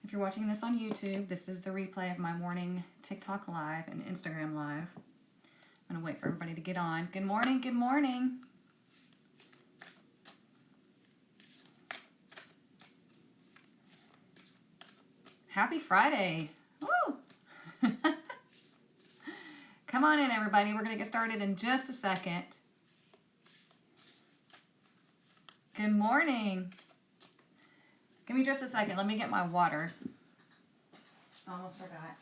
If you're watching this on YouTube, this is the replay of my morning TikTok live and Instagram live. I'm going to wait for everybody to get on. Good morning, good morning. Happy Friday. Woo! Come on in, everybody. We're going to get started in just a second. Good morning. Give me just a second. Let me get my water. Almost forgot.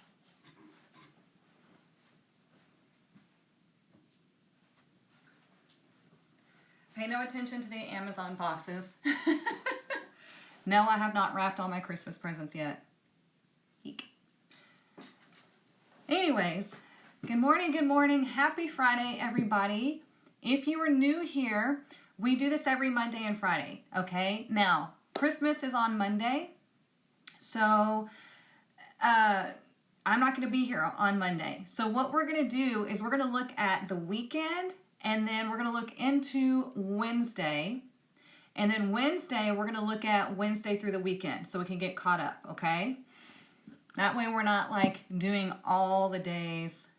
Pay no attention to the Amazon boxes. No, I have not wrapped all my Christmas presents yet. Eek. Anyways, good morning, good morning. Happy Friday, everybody. If you are new here, we do this every Monday and Friday, okay? Now, Christmas is on Monday, so I'm not going to be here on Monday. So what we're going to do is we're going to look at the weekend, and then we're going to look into Wednesday, and then Wednesday we're going to look at Wednesday through the weekend so we can get caught up, okay? That way we're not like doing all the days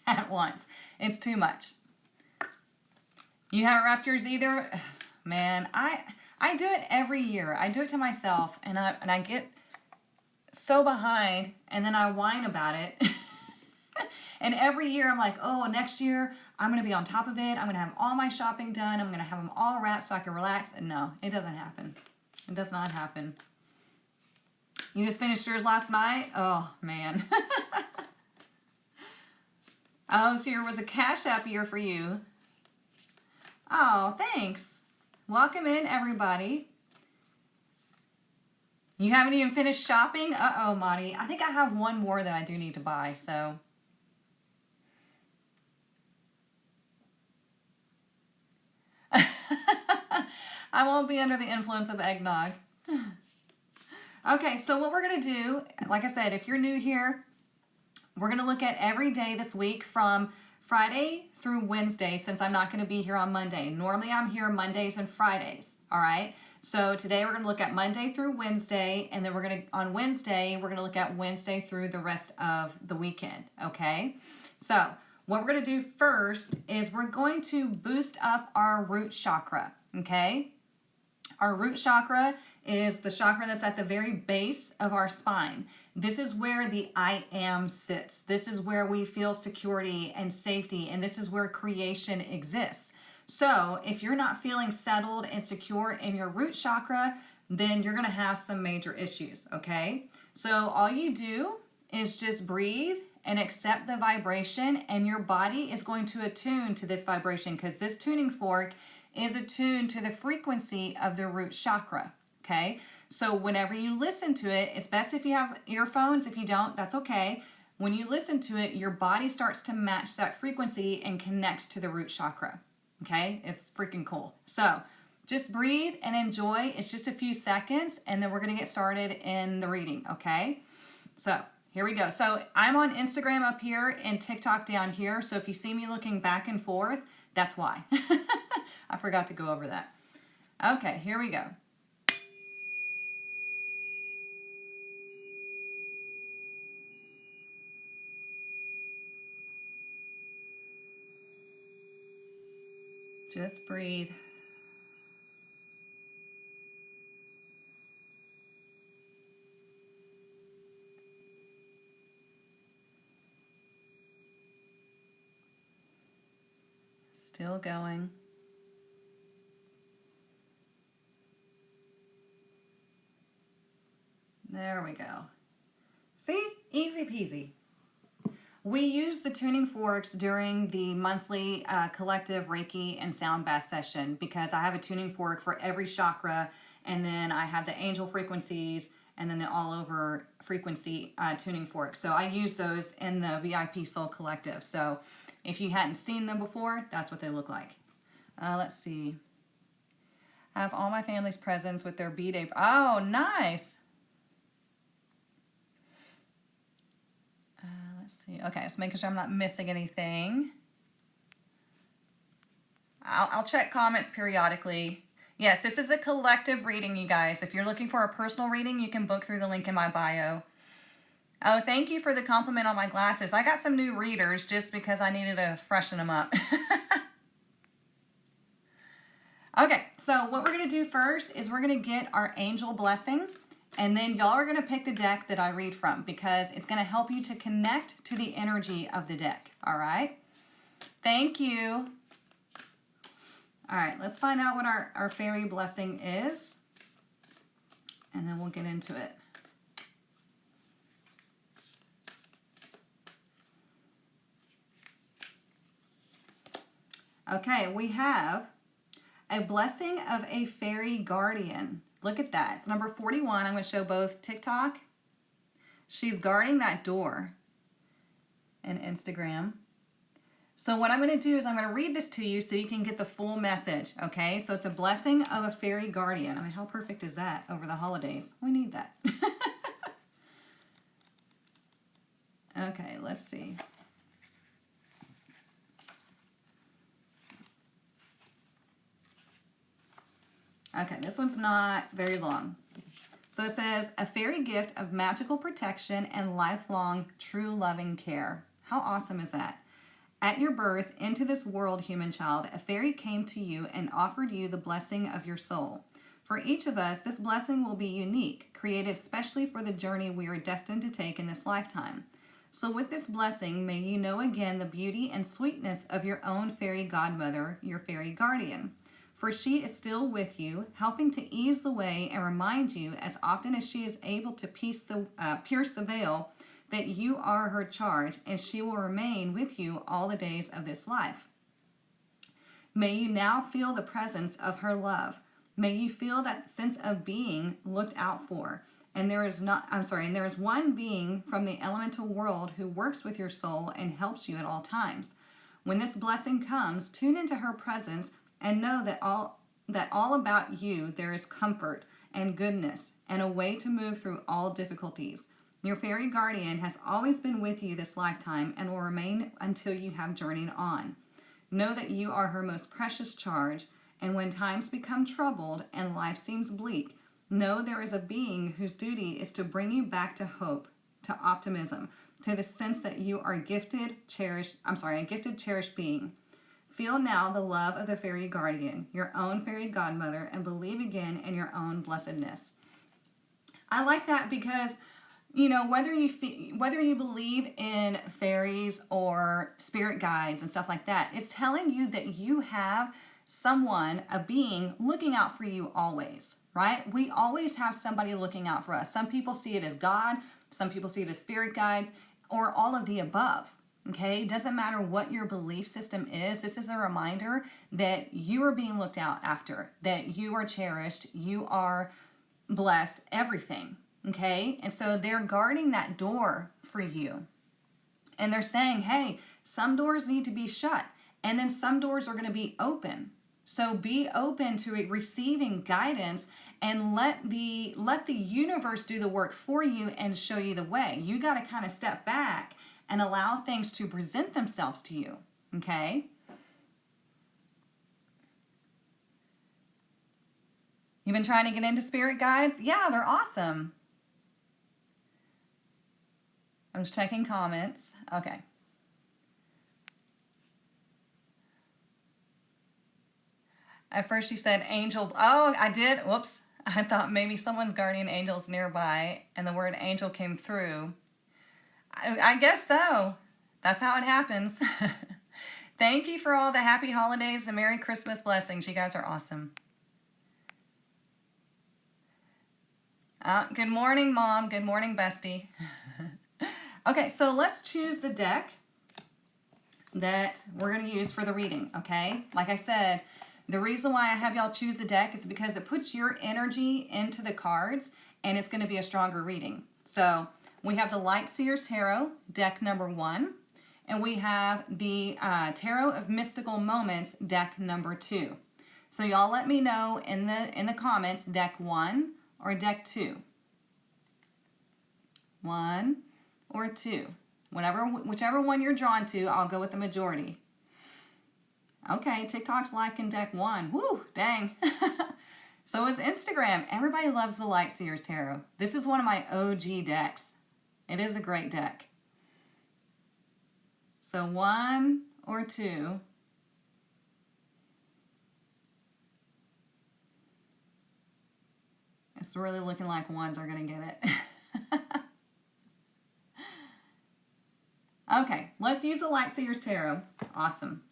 at once. It's too much. You haven't wrapped yours either? Man, I do it every year. I do it to myself, and I get so behind, and then I whine about it. And every year I'm like, oh, next year I'm going to be on top of it. I'm going to have all my shopping done. I'm going to have them all wrapped so I can relax. And no, it doesn't happen. It does not happen. You just finished yours last night? Oh, man. Oh, so it was a Cash App year for you. Oh, thanks. Welcome in, everybody. You haven't even finished shopping? Uh-oh, Monty. I think I have one more that I do need to buy, so. I won't be under the influence of eggnog. Okay, so what we're going to do, like I said, if you're new here, we're going to look at every day this week from Friday through Wednesday, since I'm not going to be here on Monday. Normally I'm here Mondays and Fridays, all right? So today we're going to look at Monday through Wednesday, and then on Wednesday, we're going to look at Wednesday through the rest of the weekend, okay? So what we're going to do first is we're going to boost up our root chakra, okay? Our root chakra is the chakra that's at the very base of our spine. This is where the I am sits. This is where we feel security and safety, and this is where creation exists. So if you're not feeling settled and secure in your root chakra, then you're going to have some major issues, okay? So all you do is just breathe and accept the vibration, and your body is going to attune to this vibration, because this tuning fork is attuned to the frequency of the root chakra, okay? So whenever you listen to it, it's best if you have earphones. If you don't, that's okay. When you listen to it, your body starts to match that frequency and connects to the root chakra, okay? It's freaking cool. So just breathe and enjoy. It's just a few seconds, and then we're going to get started in the reading, okay? So here we go. So I'm on Instagram up here and TikTok down here. So if you see me looking back and forth, that's why. I forgot to go over that. Okay, here we go. Just breathe. Still going. There we go. See? Easy peasy. We use the tuning forks during the monthly collective Reiki and sound bath session, because I have a tuning fork for every chakra, and then I have the angel frequencies, and then the all over frequency tuning fork. So I use those in the VIP Soul Collective. So if you hadn't seen them before, that's what they look like. Let's see. I have all my family's presents with their bead apron. Oh, nice. Let's see. Okay, just making sure I'm not missing anything. I'll check comments periodically. Yes, this is a collective reading, you guys. If you're looking for a personal reading, you can book through the link in my bio. Oh, thank you for the compliment on my glasses. I got some new readers just because I needed to freshen them up. Okay, so what we're going to do first is we're going to get our angel blessing, and then y'all are going to pick the deck that I read from because it's going to help you to connect to the energy of the deck, all right? Thank you. All right, let's find out what our fairy blessing is, and then we'll get into it. Okay, we have a blessing of a fairy guardian. Look at that. It's number 41. I'm going to show both TikTok. She's guarding that door. And Instagram. So what I'm going to do is I'm going to read this to you so you can get the full message. Okay? So it's a blessing of a fairy guardian. I mean, how perfect is that over the holidays? We need that. Okay, let's see. Okay, this one's not very long. So it says, a fairy gift of magical protection and lifelong true loving care. How awesome is that? At your birth into this world, human child, a fairy came to you and offered you the blessing of your soul. For each of us, this blessing will be unique, created especially for the journey we are destined to take in this lifetime. So with this blessing, may you know again the beauty and sweetness of your own fairy godmother, your fairy guardian. For she is still with you, helping to ease the way and remind you as often as she is able to pierce the veil that you are her charge, and she will remain with you all the days of this life. May you now feel the presence of her love. May you feel that sense of being looked out for. And there is one being from the elemental world who works with your soul and helps you at all times. When this blessing comes, tune into her presence and know that all about you there is comfort and goodness and a way to move through all difficulties. Your fairy guardian has always been with you this lifetime and will remain until you have journeyed on. Know that you are her most precious charge, and when times become troubled and life seems bleak, know there is a being whose duty is to bring you back to hope, to optimism, to the sense that you are a gifted, cherished being. Feel now the love of the fairy guardian, your own fairy godmother, and believe again in your own blessedness. I like that because, you know, whether you believe in fairies or spirit guides and stuff like that, it's telling you that you have someone, a being, looking out for you always, right? We always have somebody looking out for us. Some people see it as God, some people see it as spirit guides, or all of the above. Okay, it doesn't matter what your belief system is. This is a reminder that you are being looked out after, that you are cherished, you are blessed, everything. Okay, and so they're guarding that door for you. And they're saying, hey, some doors need to be shut, and then some doors are going to be open. So be open to receiving guidance and let the universe do the work for you and show you the way. You got to kind of step back and allow things to present themselves to you, okay? You've been trying to get into spirit guides? Yeah, they're awesome. I'm just checking comments. Okay. At first she said angel. Oh, I did. Whoops. I thought maybe someone's guardian angel's nearby and the word angel came through. I guess so. That's how it happens. Thank you for all the happy holidays and Merry Christmas blessings. You guys are awesome. Good morning, Mom. Good morning, Bestie. Okay, so let's choose the deck that we're going to use for the reading, okay? Like I said, the reason why I have y'all choose the deck is because it puts your energy into the cards and it's going to be a stronger reading. So we have the Light Seers Tarot, deck number 1, and we have the Tarot of Mystical Moments, deck number 2. So y'all let me know in the comments, deck 1 or deck 2. 1 or 2. Whichever one you're drawn to, I'll go with the majority. Okay, TikTok's liking deck 1. Woo, dang. So is Instagram. Everybody loves the Light Seers Tarot. This is one of my OG decks. It is a great deck. So 1 or 2. It's really looking like ones are going to get it. Okay, let's use the Light Seers Tarot. Awesome.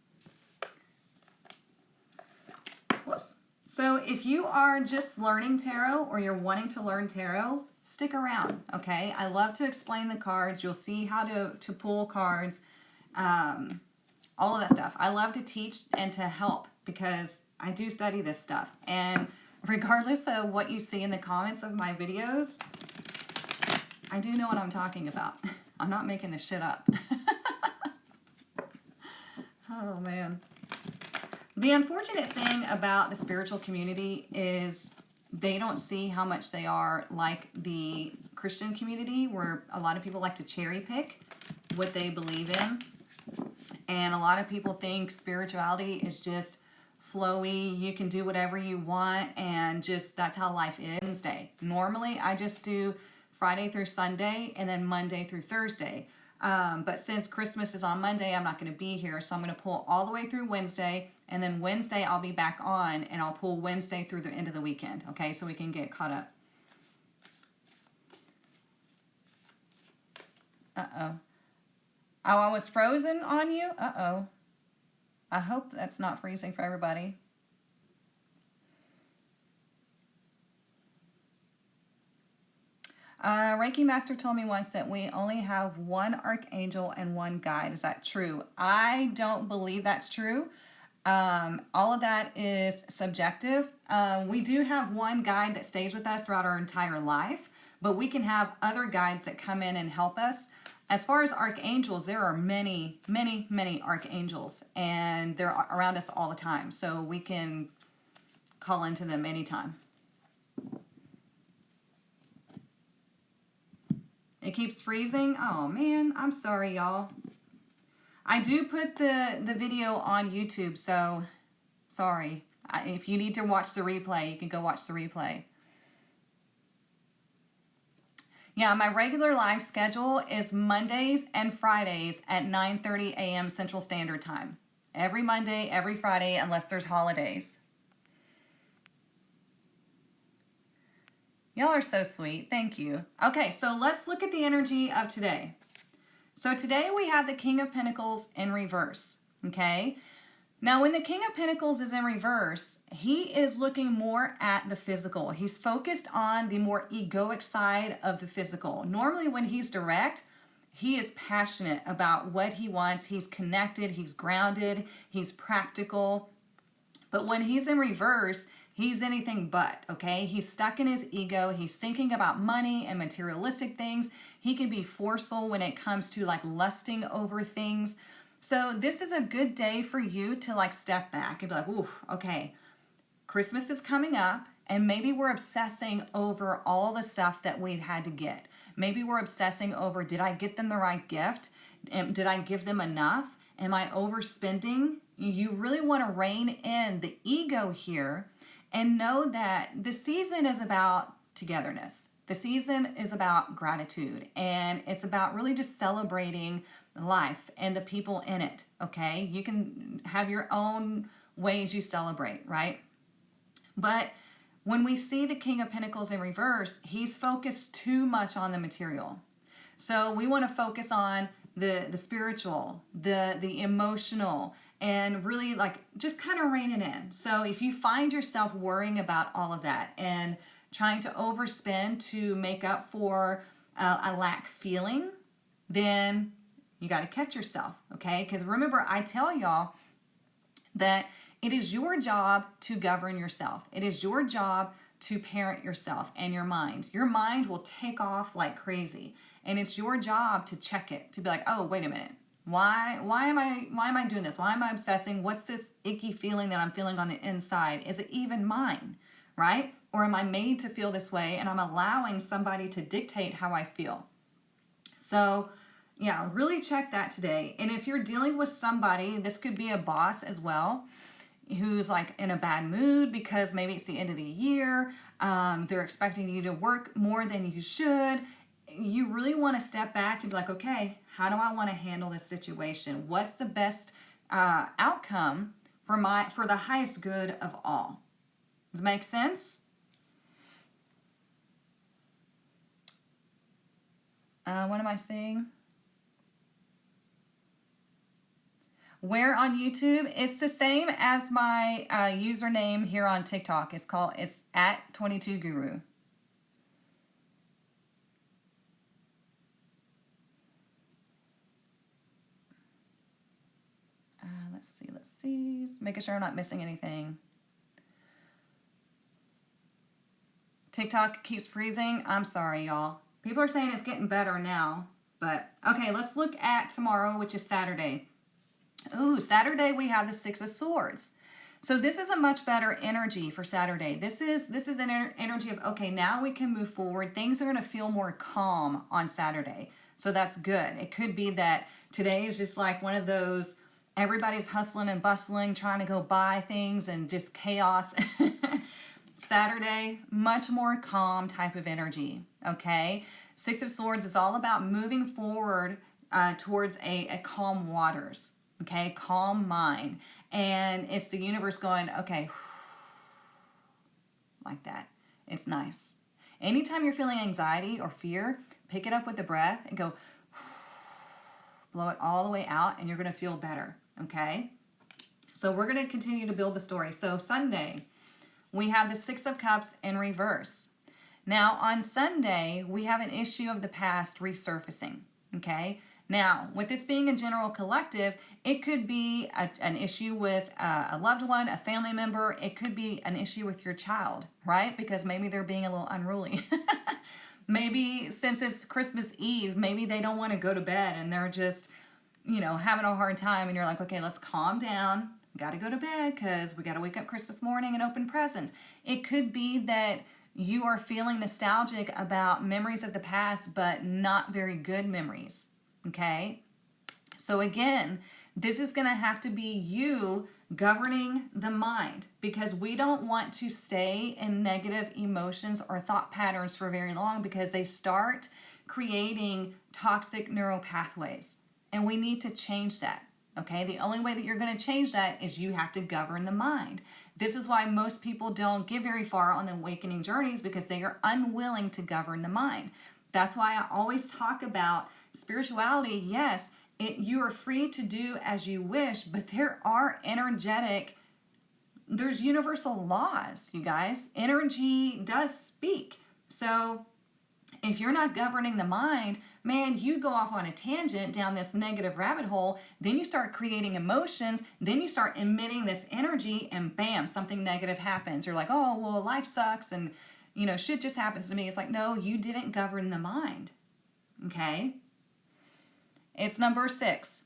Whoops. So if you are just learning tarot or you're wanting to learn tarot, stick around, okay? I love to explain the cards. You'll see how to pull cards, all of that stuff. I love to teach and to help because I do study this stuff. And regardless of what you see in the comments of my videos, I do know what I'm talking about. I'm not making this shit up. Oh, man. The unfortunate thing about the spiritual community is they don't see how much they are like the Christian community, where a lot of people like to cherry pick what they believe in. And a lot of people think spirituality is just flowy. You can do whatever you want and just that's how life is. Wednesday. Normally, I just do Friday through Sunday and then Monday through Thursday. But since Christmas is on Monday, I'm not going to be here. So I'm going to pull all the way through Wednesday. And then Wednesday, I'll be back on. And I'll pull Wednesday through the end of the weekend. Okay, so we can get caught up. Uh-oh. Oh, I was frozen on you? Uh-oh. I hope that's not freezing for everybody. Reiki Master told me once that we only have one archangel and one guide. Is that true? I don't believe that's true. All of that is subjective. We do have one guide that stays with us throughout our entire life, but we can have other guides that come in and help us. As far as archangels, there are many, many, many archangels, and they're around us all the time, so we can call into them anytime. It keeps freezing. Oh, man, I'm sorry, y'all. I do put the video on YouTube, so sorry. If you need to watch the replay, you can go watch the replay. Yeah, my regular live schedule is Mondays and Fridays at 9:30 a.m. Central Standard Time. Every Monday, every Friday, unless there's holidays. Y'all are so sweet. Thank you. Okay, so let's look at the energy of today. So today we have the King of Pentacles in reverse, okay? Now, when the King of Pentacles is in reverse, he is looking more at the physical. He's focused on the more egoic side of the physical. Normally, when he's direct, he is passionate about what he wants. He's connected, he's grounded, he's practical. But when he's in reverse, he's anything but, okay? He's stuck in his ego. He's thinking about money and materialistic things. He can be forceful when it comes to like lusting over things. So this is a good day for you to like step back and be like, ooh, okay, Christmas is coming up and maybe we're obsessing over all the stuff that we've had to get. Maybe we're obsessing over, did I get them the right gift? Did I give them enough? Am I overspending? You really want to rein in the ego here and know that the season is about togetherness. The season is about gratitude, and it's about really just celebrating life and the people in it, okay? You can have your own ways you celebrate, right? But when we see the King of Pentacles in reverse, he's focused too much on the material. So we want to focus on the spiritual, the emotional, and really like just kind of rein it in. So if you find yourself worrying about all of that and trying to overspend to make up for a lack feeling, then you got to catch yourself, okay? Because remember, I tell y'all that it is your job to govern yourself. It is your job to parent yourself and your mind. Your mind will take off like crazy, and it's your job to check it, to be like, oh, wait a minute. Why am I doing this? Why am I obsessing? What's this icky feeling that I'm feeling on the inside? Is it even mine, right? Or am I made to feel this way and I'm allowing somebody to dictate how I feel? So, yeah, really check that today. And if you're dealing with somebody, this could be a boss as well. who's like in a bad mood because maybe it's the end of the year. They're expecting you to work more than you should. You really want to step back and be like, okay, how do I want to handle this situation? What's the best outcome for the highest good of all? Does it make sense? What am I saying? Where on YouTube? It's the same as my username here on TikTok. It's at 22 Guru. Let's see. Making sure I'm not missing anything. TikTok keeps freezing. I'm sorry, y'all. People are saying it's getting better now. But, okay, let's look at tomorrow, which is Saturday. Ooh, Saturday we have the Six of Swords. So this is a much better energy for Saturday. This is an energy of, okay, now we can move forward. Things are going to feel more calm on Saturday. So that's good. It could be that today is just like one of those, everybody's hustling and bustling, trying to go buy things and just chaos. Saturday, much more calm type of energy, okay? Six of Swords is all about moving forward towards a calm waters, okay? Calm mind. And it's the universe going, okay, like that. It's nice. Anytime you're feeling anxiety or fear, pick it up with the breath and go, blow it all the way out, and you're going to feel better, okay? So we're going to continue to build the story. So Sunday, we have the Six of Cups in reverse. Now, on Sunday, we have an issue of the past resurfacing, okay? Now, with this being a general collective, it could be an issue with a loved one, a family member. It could be an issue with your child, right? Because maybe they're being a little unruly. Maybe since it's Christmas Eve, maybe they don't want to go to bed and they're just, having a hard time. And you're like, okay, let's calm down. Got to go to bed because we got to wake up Christmas morning and open presents. It could be that you are feeling nostalgic about memories of the past, but not very good memories, okay? So again, this is going to have to be you governing the mind, because we don't want to stay in negative emotions or thought patterns for very long, because they start creating toxic neural pathways, and we need to change that. Okay, the only way that you're going to change that is you have to govern the mind. This is why most people don't get very far on the awakening journeys, because they are unwilling to govern the mind. That's why I always talk about spirituality. Yes, you are free to do as you wish, but there are there's universal laws, you guys. Energy does speak. So if you're not governing the mind, man, you go off on a tangent down this negative rabbit hole, then you start creating emotions, then you start emitting this energy, and bam, something negative happens. You're like, oh, well, life sucks, and, shit just happens to me. It's like, no, you didn't govern the mind, okay? It's number 6.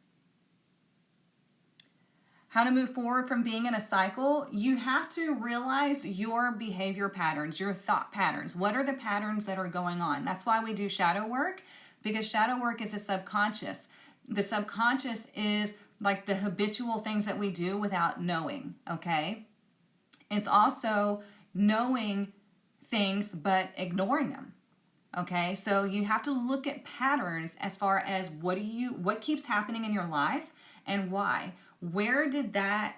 How to move forward from being in a cycle. You have to realize your behavior patterns, your thought patterns. What are the patterns that are going on? That's why we do shadow work, because shadow work is a subconscious. The subconscious is like the habitual things that we do without knowing, okay? It's also knowing things but ignoring them, okay? So you have to look at patterns as far as what keeps happening in your life and why. Where did that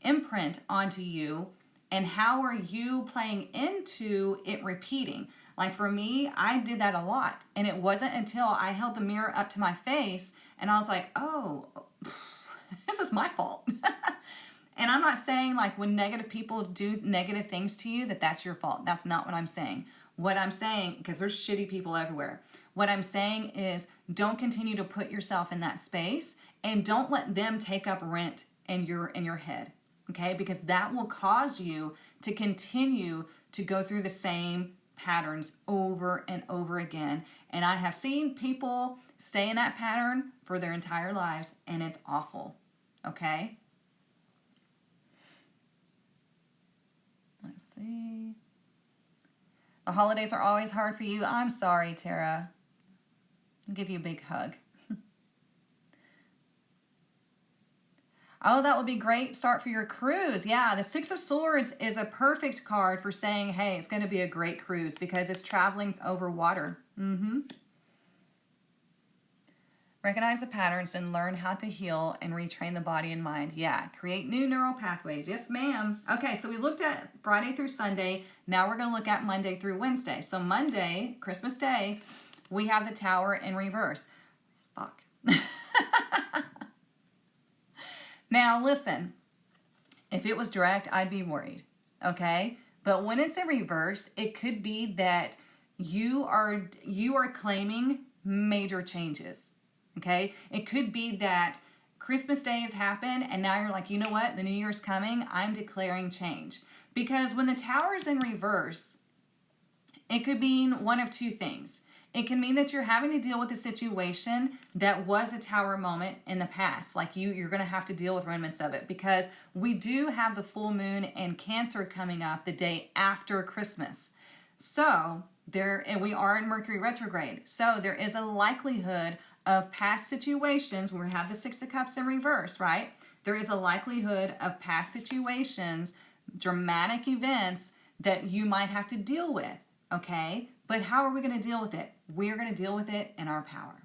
imprint onto you, and how are you playing into it repeating? Like for me, I did that a lot, and it wasn't until I held the mirror up to my face and I was like, oh, this is my fault. And I'm not saying like when negative people do negative things to you that's your fault. That's not what I'm saying. What I'm saying, because there's shitty people everywhere, what I'm saying is don't continue to put yourself in that space, and don't let them take up rent in your head, okay? Because that will cause you to continue to go through the same patterns over and over again. And I have seen people stay in that pattern for their entire lives, and it's awful, okay? Let's see. The holidays are always hard for you. I'm sorry, Tara. I'll give you a big hug. Oh, that would be great start for your cruise. Yeah, the Six of Swords is a perfect card for saying, hey, it's going to be a great cruise because it's traveling over water. Recognize the patterns and learn how to heal and retrain the body and mind. Yeah, create new neural pathways. Yes, ma'am. Okay, so we looked at Friday through Sunday. Now we're going to look at Monday through Wednesday. So Monday, Christmas Day, we have the Tower in reverse. Fuck. Now, listen, if it was direct, I'd be worried, okay? But when it's in reverse, it could be that you are claiming major changes, okay? It could be that Christmas Day has happened, and now you're like, you know what? The New Year's coming. I'm declaring change. Because when the Tower is in reverse, it could mean one of two things. It can mean that you're having to deal with a situation that was a Tower moment in the past. Like you're going to have to deal with remnants of it because we do have the full moon in Cancer coming up the day after Christmas. So and we are in Mercury retrograde. So there is a likelihood of past situations where we have the Six of Cups in reverse, right? There is a likelihood of past situations, dramatic events that you might have to deal with, okay? But how are we going to deal with it? We're going to deal with it in our power.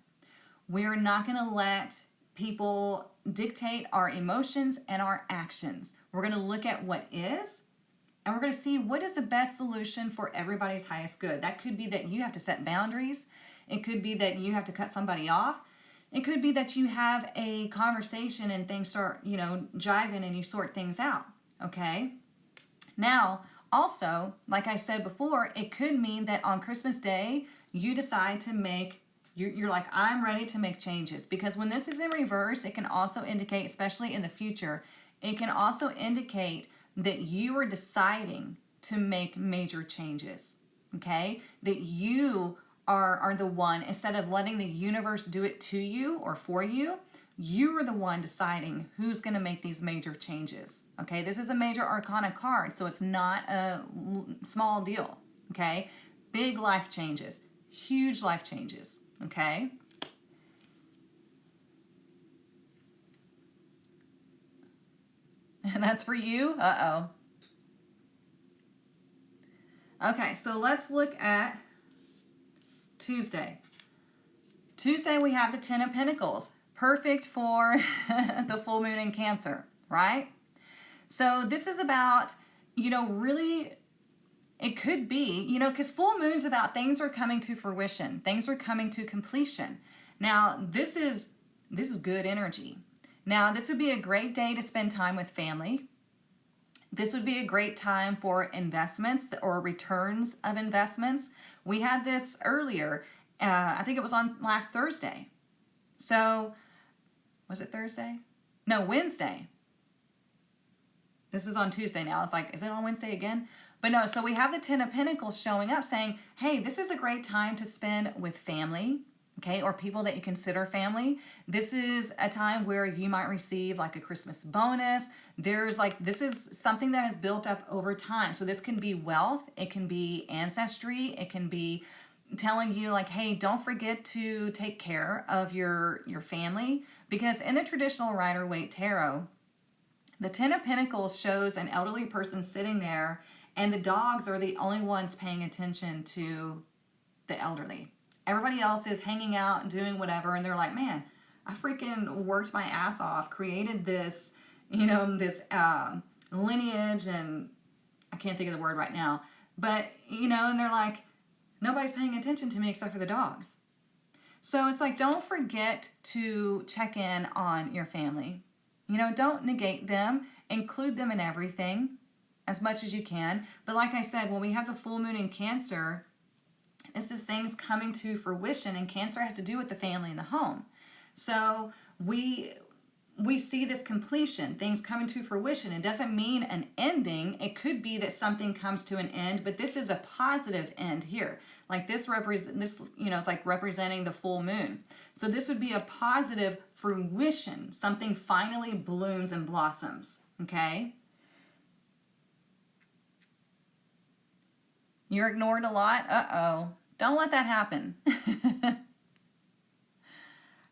We're not going to let people dictate our emotions and our actions. We're going to look at what is, and we're going to see what is the best solution for everybody's highest good. That could be that you have to set boundaries. It could be that you have to cut somebody off. It could be that you have a conversation and things start, jiving and you sort things out, okay? Now, also, like I said before, it could mean that on Christmas Day, you decide to you're like, I'm ready to make changes. Because when this is in reverse, it can also indicate, especially in the future, it can also indicate that you are deciding to make major changes, okay? That you are the one, instead of letting the universe do it to you or for you, you are the one deciding who's going to make these major changes, okay? This is a major arcana card, so it's not a small deal, okay? Big life changes, huge life changes, okay? And that's for you? Uh-oh. Okay, so let's look at Tuesday. Tuesday, we have the Ten of Pentacles. Perfect for the full moon in Cancer, right? So this is about, really, it could be, because full moon's about things are coming to fruition. Things are coming to completion. Now, this is good energy. Now, this would be a great day to spend time with family. This would be a great time for investments or returns of investments. We had this earlier. I think it was on last Thursday. So, was it Thursday? No, Wednesday. This is on Tuesday now. It's like, is it on Wednesday again? But no, so we have the Ten of Pentacles showing up saying, hey, this is a great time to spend with family, okay, or people that you consider family. This is a time where you might receive like a Christmas bonus. This is something that has built up over time. So this can be wealth. It can be ancestry. It can be telling you like, hey, don't forget to take care of your family. Because in the traditional Rider-Waite Tarot, the Ten of Pentacles shows an elderly person sitting there and the dogs are the only ones paying attention to the elderly. Everybody else is hanging out and doing whatever, and they're like, man, I freaking worked my ass off, created this, this lineage, and I can't think of the word right now, but, and they're like, nobody's paying attention to me except for the dogs. So it's like, don't forget to check in on your family. Don't negate them, include them in everything as much as you can. But like I said, when we have the full moon in Cancer, this is things coming to fruition, and Cancer has to do with the family and the home. So we see this completion, things coming to fruition. It doesn't mean an ending. It could be that something comes to an end, but this is a positive end here. Like it's like representing the full moon. So this would be a positive fruition. Something finally blooms and blossoms, okay? You're ignored a lot? Uh-oh. Don't let that happen.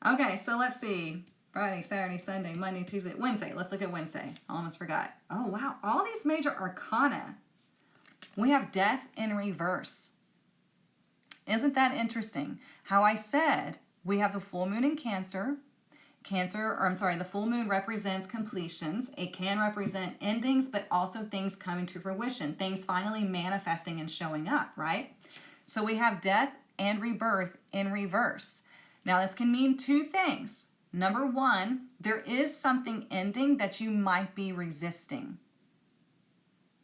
Okay, so let's see. Friday, Saturday, Sunday, Monday, Tuesday, Wednesday. Let's look at Wednesday. I almost forgot. Oh, wow. All these major arcana. We have death in reverse. Isn't that interesting? How I said we have the full moon in Cancer. The full moon represents completions. It can represent endings, but also things coming to fruition, things finally manifesting and showing up, right? So we have death and rebirth in reverse. Now, this can mean two things. Number one, there is something ending that you might be resisting.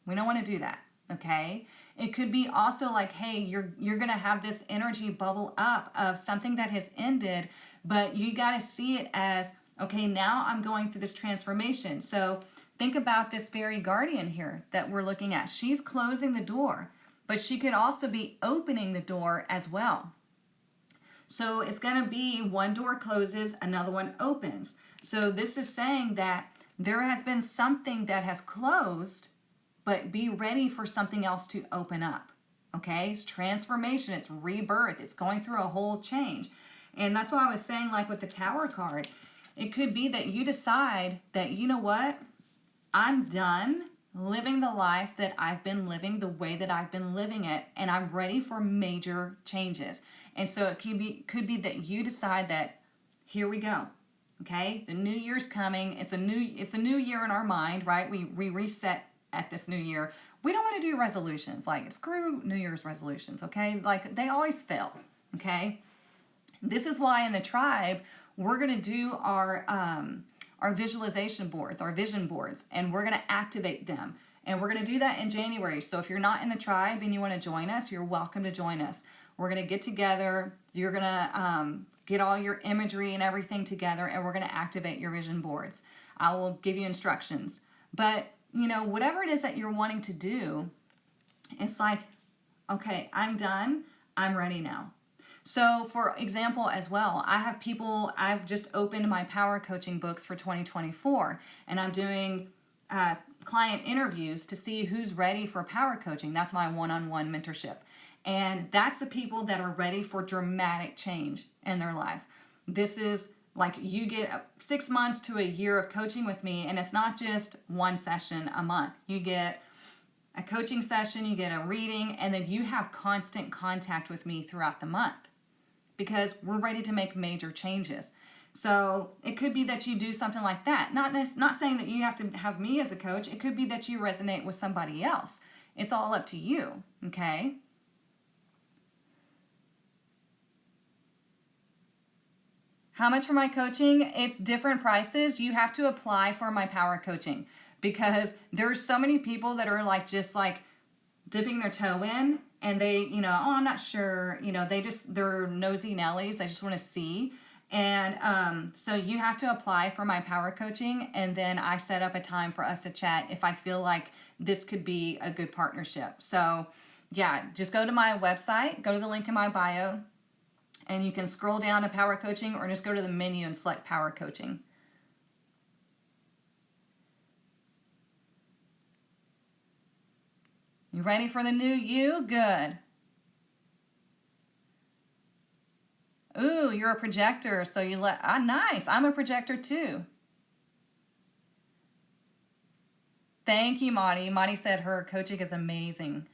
We don't want to do that, okay? It could be also like, hey, you're going to have this energy bubble up of something that has ended, but you got to see it as, okay, now I'm going through this transformation. So think about this fairy guardian here that we're looking at. She's closing the door, but she could also be opening the door as well. So it's going to be one door closes, another one opens. So this is saying that there has been something that has closed, but be ready for something else to open up. Okay? It's transformation. It's rebirth. It's going through a whole change. And that's why I was saying, like with the Tower card, it could be that you decide that, you know what? I'm done living the life that I've been living the way that I've been living it, and I'm ready for major changes. And so it could be that you decide that here we go. Okay? The new year's coming. It's a new year in our mind, right? We reset at this new year. We don't want to do resolutions. Like, screw New Year's resolutions, okay? Like, they always fail, okay? This is why in the tribe, we're going to do our visualization boards, our vision boards, and we're going to activate them. And we're going to do that in January. So if you're not in the tribe and you want to join us, you're welcome to join us. We're going to get together. You're going to get all your imagery and everything together, and we're going to activate your vision boards. I will give you instructions. But, you know, whatever it is that you're wanting to do, it's like, okay, I'm done. I'm ready now. So, for example, as well, I've just opened my power coaching books for 2024, and I'm doing client interviews to see who's ready for power coaching. That's my one-on-one mentorship. And that's the people that are ready for dramatic change in their life. This is like, you get 6 months to a year of coaching with me, and it's not just one session a month. You get a coaching session, you get a reading, and then you have constant contact with me throughout the month, because we're ready to make major changes. So it could be that you do something like that. Not saying that you have to have me as a coach. It could be that you resonate with somebody else. It's all up to you, okay? How much for my coaching? It's different prices. You have to apply for my power coaching, because there's so many people that are like, just like dipping their toe in, and they, you know, oh, I'm not sure, you know, they're nosy Nellies. They just want to see. And so you have to apply for my power coaching, and then I set up a time for us to chat if I feel like this could be a good partnership. So yeah, just go to my website, go to the link in my bio, and you can scroll down to power coaching, or just go to the menu and select power coaching. You ready for the new you? Good. Ooh, you're a projector, so nice. I'm a projector too. Thank you, Maudie. Maudie said her coaching is amazing.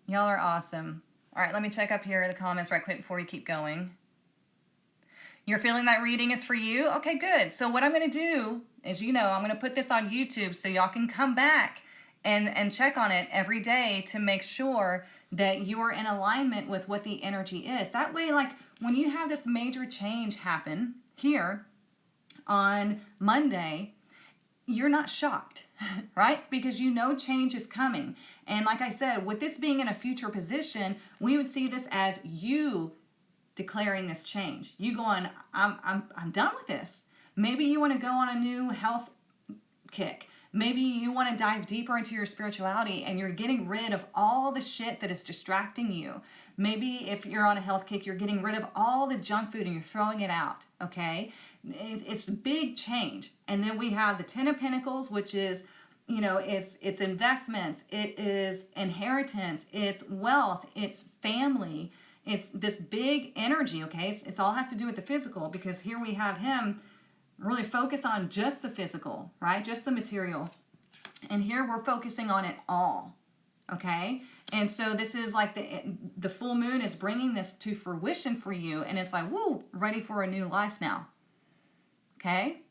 Y'all are awesome. All right, let me check up here in the comments right quick before we keep going. You're feeling that reading is for you? Okay, good. So what I'm going to do is, you know, I'm going to put this on YouTube so y'all can come back and check on it every day to make sure that you are in alignment with what the energy is. That way, like, when you have this major change happen here on Monday, you're not shocked, right? Because you know change is coming. And like I said, with this being in a future position, we would see this as you declaring this change. You going, I'm done with this. Maybe you want to go on a new health kick. Maybe you want to dive deeper into your spirituality, and you're getting rid of all the shit that is distracting you. Maybe if you're on a health kick, you're getting rid of all the junk food and you're throwing it out, okay? It's a big change. And then we have the Ten of Pentacles, which is, you know, it's investments, it is inheritance, it's wealth, it's family, It's this big energy, okay? It's all has to do with the physical, because here we have him really focus on just the physical, right? Just the material. And here we're focusing on it all, okay? And so this is like the full moon is bringing this to fruition for you, and it's like, woo, ready for a new life now, okay?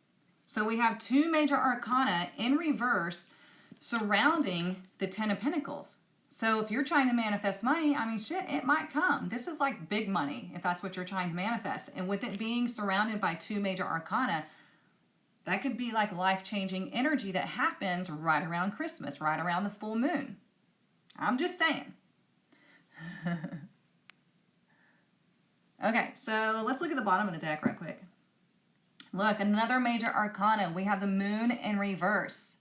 So we have two major arcana in reverse surrounding the Ten of Pentacles. So if you're trying to manifest money, I mean, shit, it might come. This is like big money if that's what you're trying to manifest. And with it being surrounded by two major arcana, that could be like life-changing energy that happens right around Christmas, right around the full moon. I'm just saying. Okay, so let's look at the bottom of the deck right quick. Look, another major arcana. We have the moon in reverse.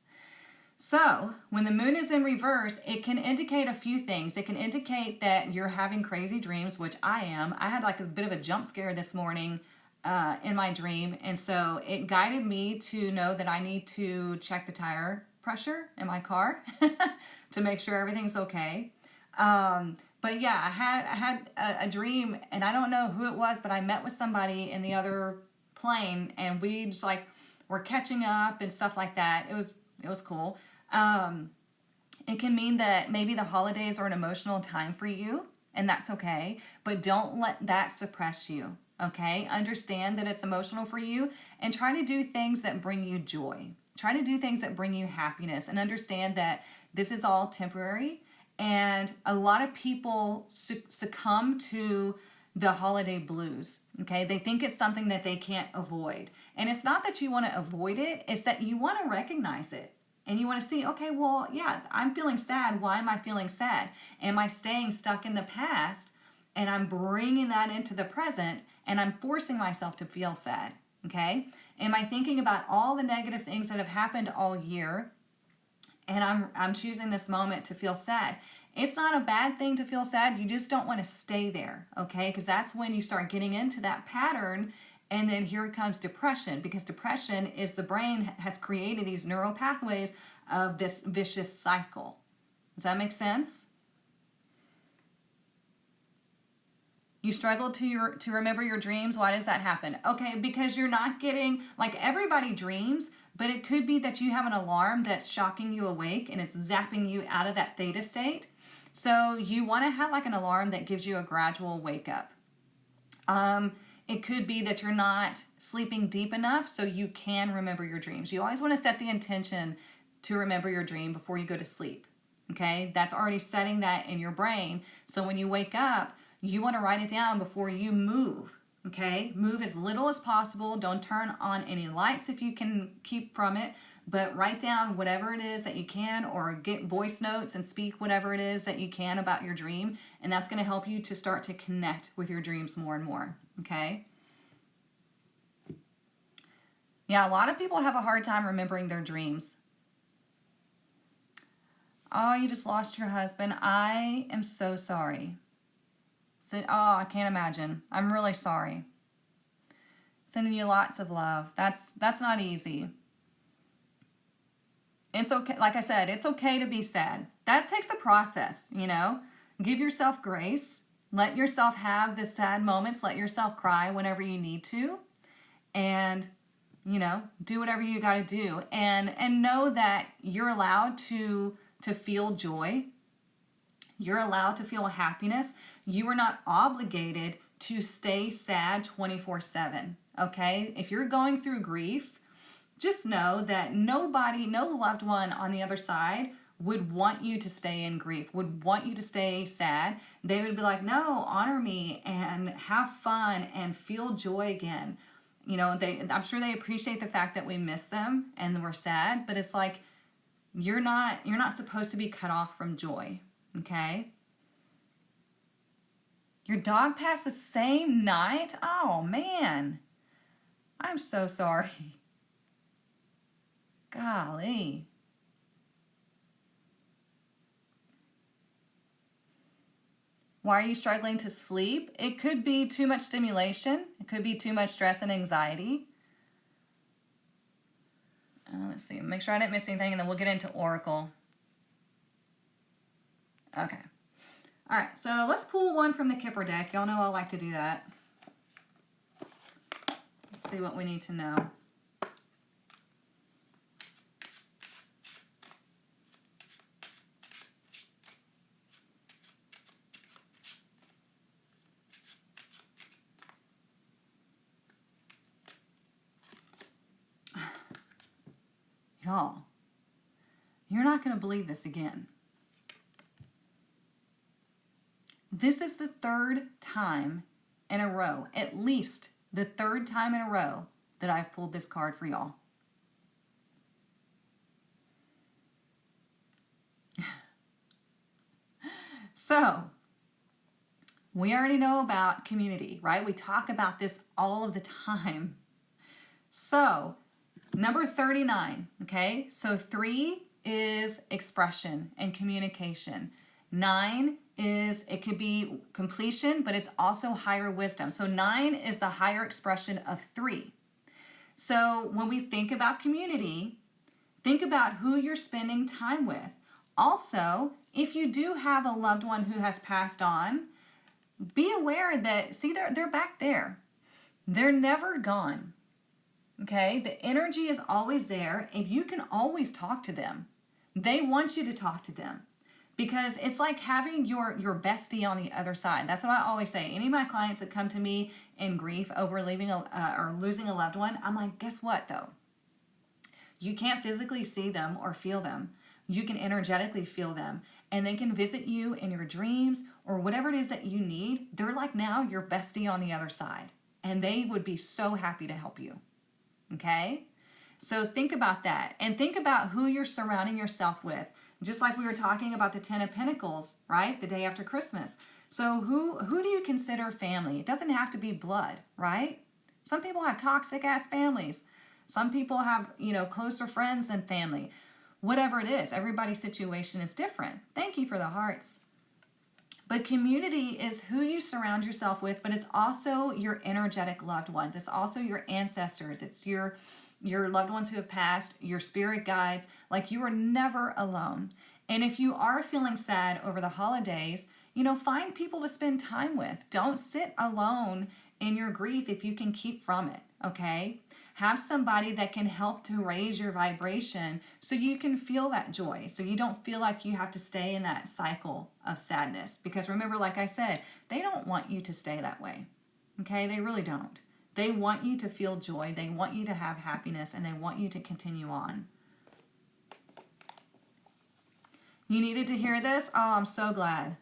So when the moon is in reverse, it can indicate a few things. It can indicate that you're having crazy dreams, which I am. I had like a bit of a jump scare this morning in my dream. And so it guided me to know that I need to check the tire pressure in my car to make sure everything's okay. But yeah, I had a dream, and I don't know who it was, but I met with somebody in the other plane, and we just like were catching up and stuff like that. It was cool. It can mean that maybe the holidays are an emotional time for you, and that's okay, but don't let that suppress you. Okay, understand that it's emotional for you, and try to do things that bring you joy. Try to do things that bring you happiness, and understand that this is all temporary. And a lot of people succumb to the holiday blues. Okay, they think it's something that they can't avoid. And it's not that you want to avoid it, it's that you want to recognize it. And you want to see, okay, well, yeah, I'm feeling sad. Why am I feeling sad? Am I staying stuck in the past? And I'm bringing that into the present, and I'm forcing myself to feel sad, okay? Am I thinking about all the negative things that have happened all year, and I'm choosing this moment to feel sad? It's not a bad thing to feel sad. You just don't want to stay there, okay? Because that's when you start getting into that pattern, and then here comes depression, because depression is the brain has created these neural pathways of this vicious cycle. Does that make sense? You struggle to remember your dreams. Why does that happen? Okay, because you're not getting, like, everybody dreams, but it could be that you have an alarm that's shocking you awake and it's zapping you out of that theta state. So you want to have like an alarm that gives you a gradual wake up. It could be that you're not sleeping deep enough so you can remember your dreams. You always want to set the intention to remember your dream before you go to sleep. Okay, that's already setting that in your brain. So when you wake up, you want to write it down before you move, okay? Move as little as possible. Don't turn on any lights if you can keep from it, but write down whatever it is that you can, or get voice notes and speak whatever it is that you can about your dream, and that's going to help you to start to connect with your dreams more and more, okay? Yeah, a lot of people have a hard time remembering their dreams. Oh, you just lost your husband. I am so sorry. Oh, I can't imagine. I'm really sorry. Sending you lots of love. That's not easy. It's okay. Like I said, it's okay to be sad. That takes a process, you know. Give yourself grace. Let yourself have the sad moments. Let yourself cry whenever you need to. And, you know, do whatever you got to do. And know that you're allowed to feel joy. You're allowed to feel happiness. You are not obligated to stay sad 24/7, okay? If you're going through grief, just know that nobody, no loved one on the other side would want you to stay in grief, would want you to stay sad. They would be like, no, honor me and have fun and feel joy again. You know, I'm sure they appreciate the fact that we miss them and we're sad, but it's like, you're not supposed to be cut off from joy. Okay. Your dog passed the same night? Oh, man. I'm so sorry. Golly. Why are you struggling to sleep? It could be too much stimulation. It could be too much stress and anxiety. Let's see. Make sure I didn't miss anything, and then we'll get into Oracle. Okay. All right, so let's pull one from the Kipper deck. Y'all know I like to do that. Let's see what we need to know. Y'all, you're not going to believe this again. This is the third time in a row, at least the third time in a row, that I've pulled this card for y'all. So, we already know about community, right? We talk about this all of the time. So, number 39, okay? So 3 is expression and communication. 9 is, it could be completion, but it's also higher wisdom. So 9 is the higher expression of 3. So when we think about community, think about who you're spending time with. Also, if you do have a loved one who has passed on, be aware that, see, they're back there. They're never gone. Okay, the energy is always there, and you can always talk to them. They want you to talk to them because it's like having your bestie on the other side. That's what I always say. Any of my clients that come to me in grief over leaving or losing a loved one, I'm like, guess what though? You can't physically see them or feel them. You can energetically feel them, and they can visit you in your dreams or whatever it is that you need. They're like now your bestie on the other side, and they would be so happy to help you. Okay, so think about that, and think about who you're surrounding yourself with. Just like we were talking about the 10 of Pentacles, right? The day after Christmas. So who do you consider family? It doesn't have to be blood, right? Some people have toxic ass families. Some people have, closer friends than family. Whatever it is, everybody's situation is different. Thank you for the hearts. But community is who you surround yourself with, but it's also your energetic loved ones. It's also your ancestors. It's your loved ones who have passed, your spirit guides. Like, you are never alone. And if you are feeling sad over the holidays, find people to spend time with. Don't sit alone in your grief if you can keep from it, okay? Have somebody that can help to raise your vibration so you can feel that joy, so you don't feel like you have to stay in that cycle of sadness. Because remember, like I said, they don't want you to stay that way, okay? They really don't. They want you to feel joy, they want you to have happiness, and they want you to continue on. You needed to hear this? Oh, I'm so glad.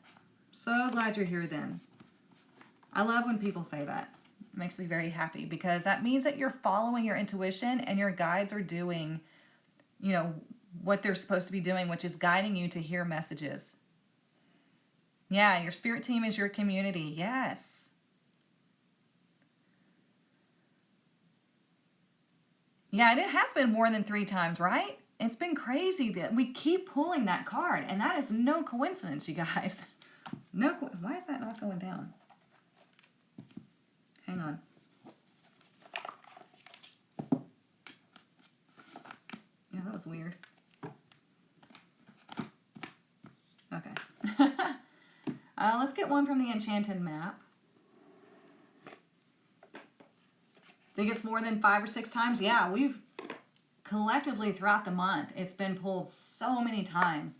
So glad you're here then. I love when people say that. It makes me very happy because that means that you're following your intuition and your guides are doing, what they're supposed to be doing, which is guiding you to hear messages. Yeah, your spirit team is your community. Yes. Yeah, and it has been more than 3 times, right? It's been crazy that we keep pulling that card, and that is no coincidence, you guys. Why is that not going down? Hang on. Yeah, that was weird. Okay. Let's get one from the Enchanted Map. Think it's more than 5 or 6 times? Yeah, we've collectively throughout the month, it's been pulled so many times.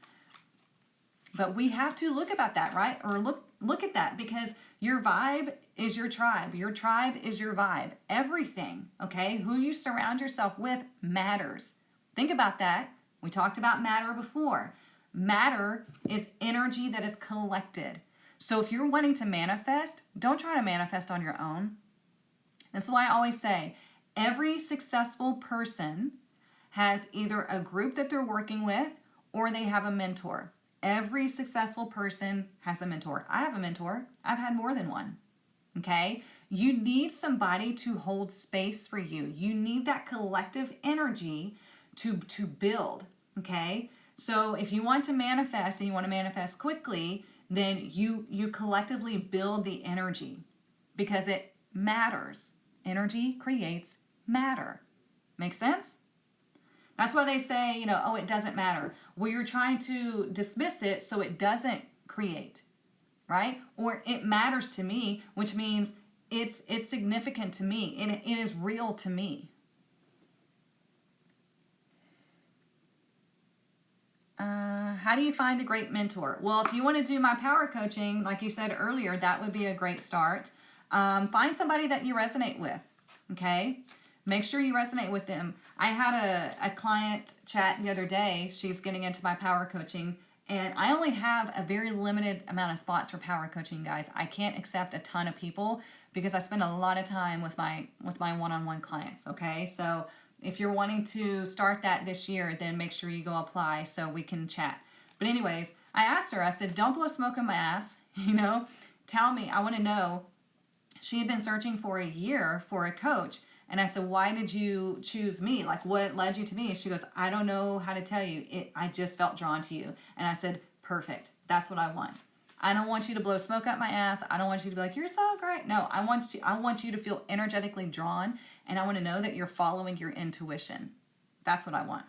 But we have to look about that, right? Or look at that, because your vibe is your tribe. Your tribe is your vibe. Everything, okay? Who you surround yourself with matters. Think about that. We talked about matter before. Matter is energy that is collected. So if you're wanting to manifest, don't try to manifest on your own. That's why I always say every successful person has either a group that they're working with or they have a mentor. Every successful person has a mentor. I have a mentor. I've had more than one. Okay? You need somebody to hold space for you. You need that collective energy to build. Okay? So if you want to manifest and you want to manifest quickly, then you collectively build the energy because it matters. Energy creates matter. Make sense? That's why they say, oh, it doesn't matter. Well, you're trying to dismiss it so it doesn't create. right? Or it matters to me, which means it's significant to me. It is real to me. How do you find a great mentor? Well, if you want to do my power coaching, like you said earlier, that would be a great start. Find somebody that you resonate with, okay? Make sure you resonate with them. I had a client chat the other day. She's getting into my power coaching, and I only have a very limited amount of spots for power coaching, guys. I can't accept a ton of people because I spend a lot of time with my one-on-one clients, okay? So if you're wanting to start that this year, then make sure you go apply so we can chat. But anyways, I asked her, I said, don't blow smoke in my ass, you know? Tell me, I want to know. She had been searching for a year for a coach. And I said, why did you choose me? Like, what led you to me? And she goes, I don't know how to tell you. I just felt drawn to you. And I said, perfect. That's what I want. I don't want you to blow smoke up my ass. I don't want you to be like, you're so great. No, I want you to feel energetically drawn. And I want to know that you're following your intuition. That's what I want.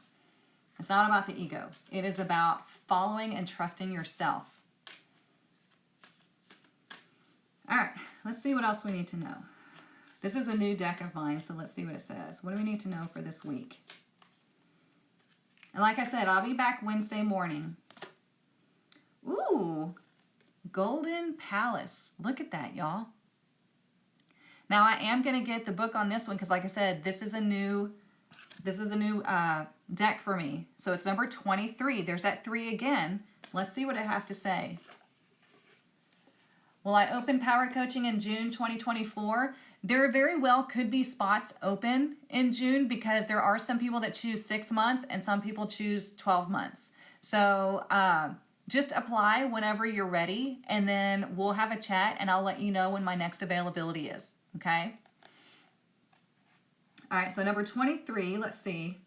It's not about the ego. It is about following and trusting yourself. All right, let's see what else we need to know. This is a new deck of mine, so let's see what it says. What do we need to know for this week? And like I said, I'll be back Wednesday morning. Ooh, Golden Palace. Look at that, y'all. Now, I am going to get the book on this one because, like I said, this is a new deck for me. So it's number 23. There's that 3 again. Let's see what it has to say. Will I open power coaching in June 2024? There very well could be spots open in June because there are some people that choose 6 months and some people choose 12 months. So just apply whenever you're ready, and then we'll have a chat and I'll let you know when my next availability is. Okay? All right, so number 23, let's see.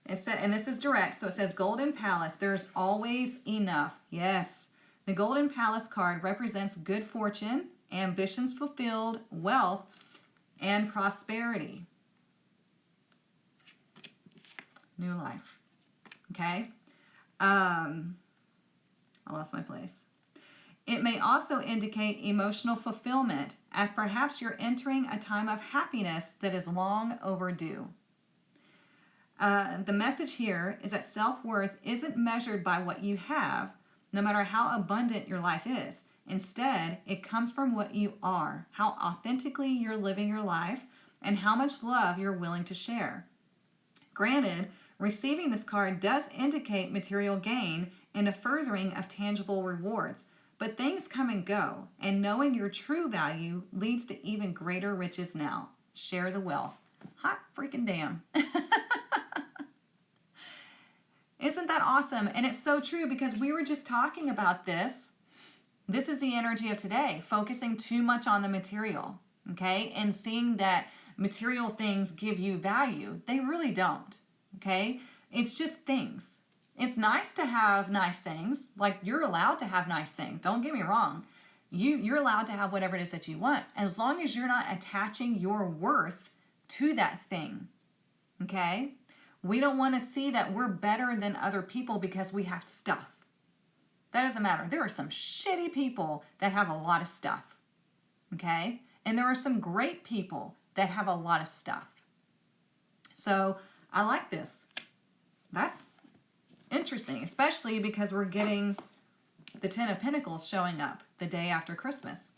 It said, and this is direct, so it says Golden Palace. There's always enough. Yes. The Golden Palace card represents good fortune, ambitions fulfilled, wealth, and prosperity. New life. Okay? I lost my place. It may also indicate emotional fulfillment, as perhaps you're entering a time of happiness that is long overdue. The message here is that self-worth isn't measured by what you have, no matter how abundant your life is. Instead, it comes from what you are, how authentically you're living your life, and how much love you're willing to share. Granted, receiving this card does indicate material gain and a furthering of tangible rewards, but things come and go, and knowing your true value leads to even greater riches now. Share the wealth. Hot freaking damn. Isn't that awesome? And it's so true because we were just talking about this. This is the energy of today, focusing too much on the material, okay? And seeing that material things give you value. They really don't, okay? It's just things. It's nice to have nice things. Like, you're allowed to have nice things. Don't get me wrong. You're allowed to have whatever it is that you want, as long as you're not attaching your worth to that thing, okay? We don't want to see that we're better than other people because we have stuff. That doesn't matter. There are some shitty people that have a lot of stuff, okay? And there are some great people that have a lot of stuff. So I like this. That's interesting, especially because we're getting the 10 of Pentacles showing up the day after Christmas.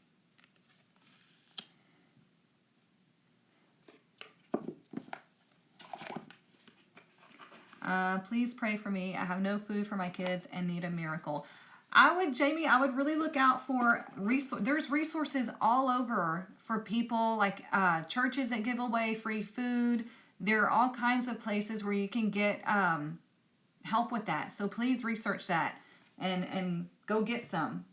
Please pray for me. I have no food for my kids and need a miracle. Jamie, I would really look out for there's resources all over for people, like churches that give away free food. There are all kinds of places where you can get help with that. So please research that and go get some.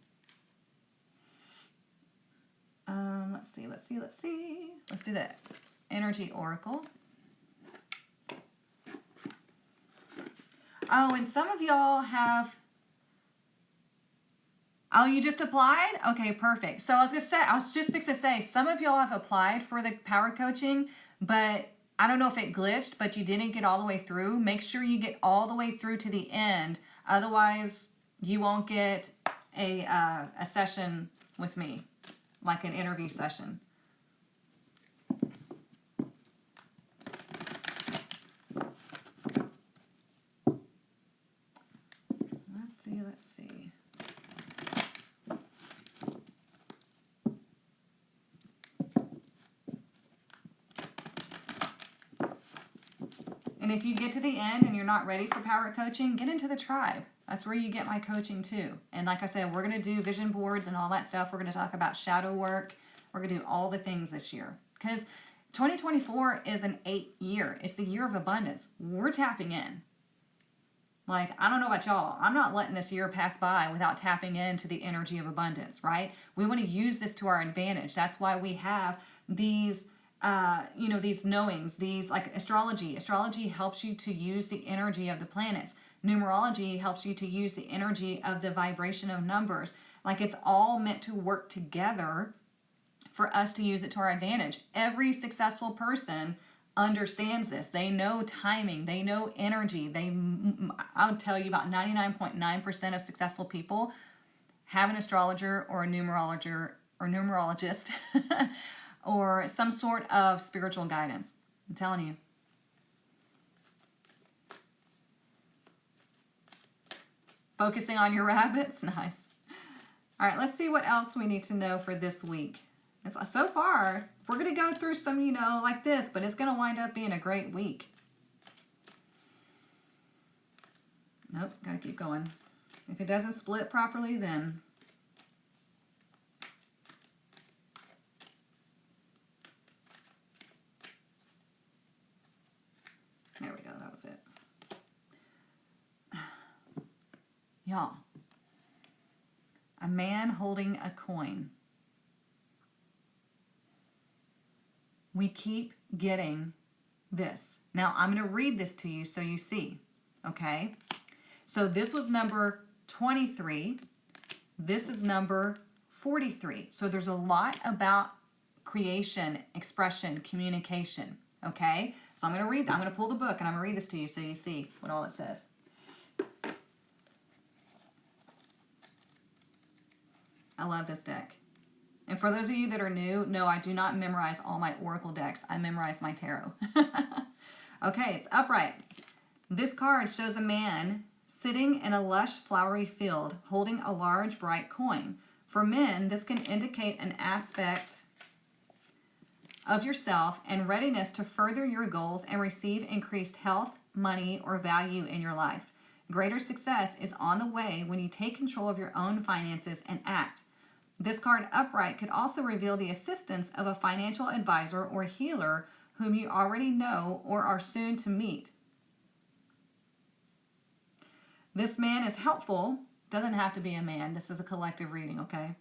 Let's see. Let's do that. Energy Oracle. Oh, and some of y'all have... Oh, you just applied? Okay, perfect. So I was just fixing to say, some of y'all have applied for the power coaching, but I don't know if it glitched, but you didn't get all the way through. Make sure you get all the way through to the end. Otherwise, you won't get a session with me, like an interview session. Let's see. And if you get to the end and you're not ready for power coaching, get into the tribe. That's where you get my coaching too. And like I said, we're going to do vision boards and all that stuff. We're going to talk about shadow work. We're going to do all the things this year. Because 2024 is an 8 year. It's the year of abundance. We're tapping in. Like, I don't know about y'all. I'm not letting this year pass by without tapping into the energy of abundance, right? We want to use this to our advantage. That's why we have these, these knowings, these like astrology. Astrology helps you to use the energy of the planets. Numerology helps you to use the energy of the vibration of numbers. Like, it's all meant to work together for us to use it to our advantage. Every successful person understands this. They know timing. They know energy. I would tell you about 99.9% of successful people have an astrologer or a numerologist or some sort of spiritual guidance. I'm telling you. Focusing on your rabbits. Nice. All right, let's see what else we need to know for this week. So far, we're going to go through some, like this, but it's going to wind up being a great week. Nope, got to keep going. If it doesn't split properly, then... There we go, that was it. Y'all, a man holding a coin. We keep getting this. Now, I'm going to read this to you so you see, okay? So this was number 23. This is number 43. So there's a lot about creation, expression, communication, okay? So I'm going to pull the book and I'm going to read this to you so you see what all it says. I love this deck. And for those of you that are new, no, I do not memorize all my oracle decks. I memorize my tarot. Okay, it's upright. This card shows a man sitting in a lush, flowery field holding a large, bright coin. For men, this can indicate an aspect of yourself and readiness to further your goals and receive increased health, money, or value in your life. Greater success is on the way when you take control of your own finances and act. This card upright could also reveal the assistance of a financial advisor or healer whom you already know or are soon to meet. This man is helpful. Doesn't have to be a man. This is a collective reading, okay?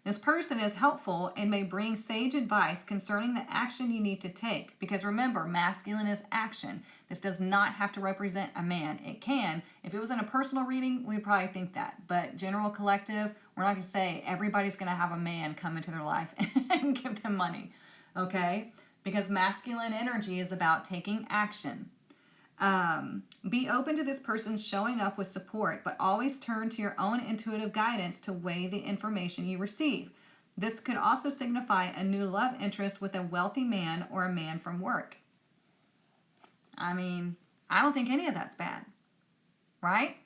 This person is helpful and may bring sage advice concerning the action you need to take. Because remember, masculine is action. This does not have to represent a man. It can. If it was in a personal reading, we'd probably think that. But general collective, we're not going to say everybody's going to have a man come into their life and give them money, okay? Because masculine energy is about taking action. Be open to this person showing up with support, but always turn to your own intuitive guidance to weigh the information you receive. This could also signify a new love interest with a wealthy man or a man from work. I mean, I don't think any of that's bad, right?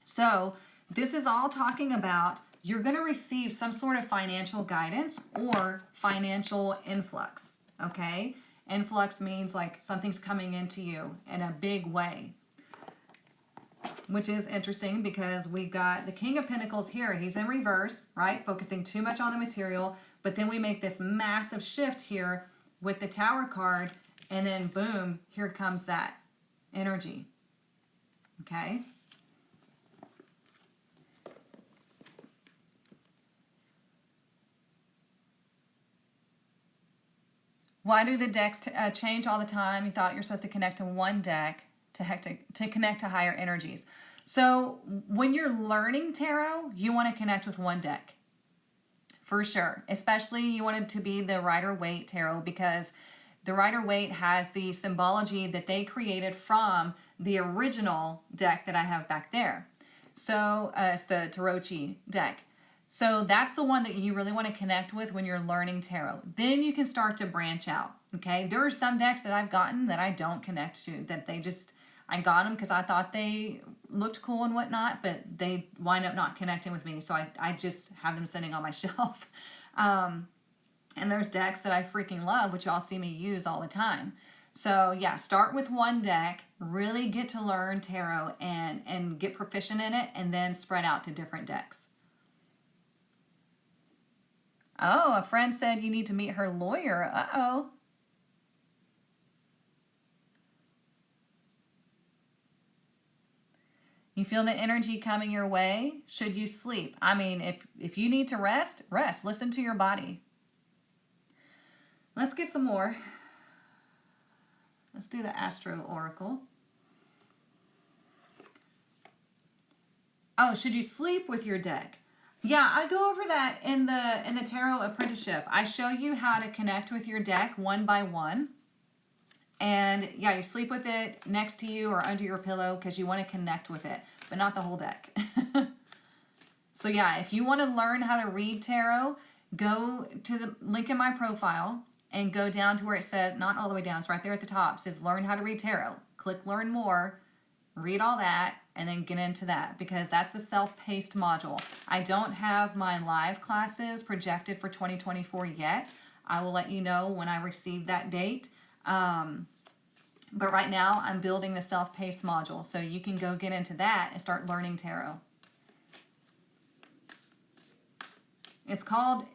So this is all talking about you're going to receive some sort of financial guidance or financial influx, okay? Influx means like something's coming into you in a big way, which is interesting because we've got the King of Pentacles here. He's in reverse, right? Focusing too much on the material, but then we make this massive shift here with the Tower card, and then boom, here comes that energy, okay? Why do the decks change all the time? You thought you're supposed to connect to one deck to connect to higher energies. So when you're learning tarot, you want to connect with one deck. For sure. Especially you want it to be the Rider-Waite tarot, because the Rider-Waite has the symbology that they created from the original deck that I have back there. So it's the Tarot deck. So that's the one that you really want to connect with when you're learning tarot. Then you can start to branch out, okay? There are some decks that I've gotten that I don't connect to, that I got them because I thought they looked cool and whatnot, but they wind up not connecting with me. So I just have them sitting on my shelf. And there's decks that I freaking love, which y'all see me use all the time. So yeah, start with one deck, really get to learn tarot and get proficient in it, and then spread out to different decks. Oh, a friend said you need to meet her lawyer. Uh-oh. You feel the energy coming your way? Should you sleep? I mean, if you need to rest, rest. Listen to your body. Let's get some more. Let's do the Astro Oracle. Oh, should you sleep with your deck? Yeah, I go over that in the Tarot Apprenticeship. I show you how to connect with your deck one by one. And yeah, you sleep with it next to you or under your pillow because you want to connect with it, but not the whole deck. So yeah, if you want to learn how to read tarot, go to the link in my profile and go down to where it says, not all the way down, it's right there at the top, it says learn how to read tarot. Click learn more, read all that, and then get into that, because that's the self-paced module. I don't have my live classes projected for 2024 yet. I will let you know when I receive that date. But right now I'm building the self-paced module, so you can go get into that and start learning tarot. It's called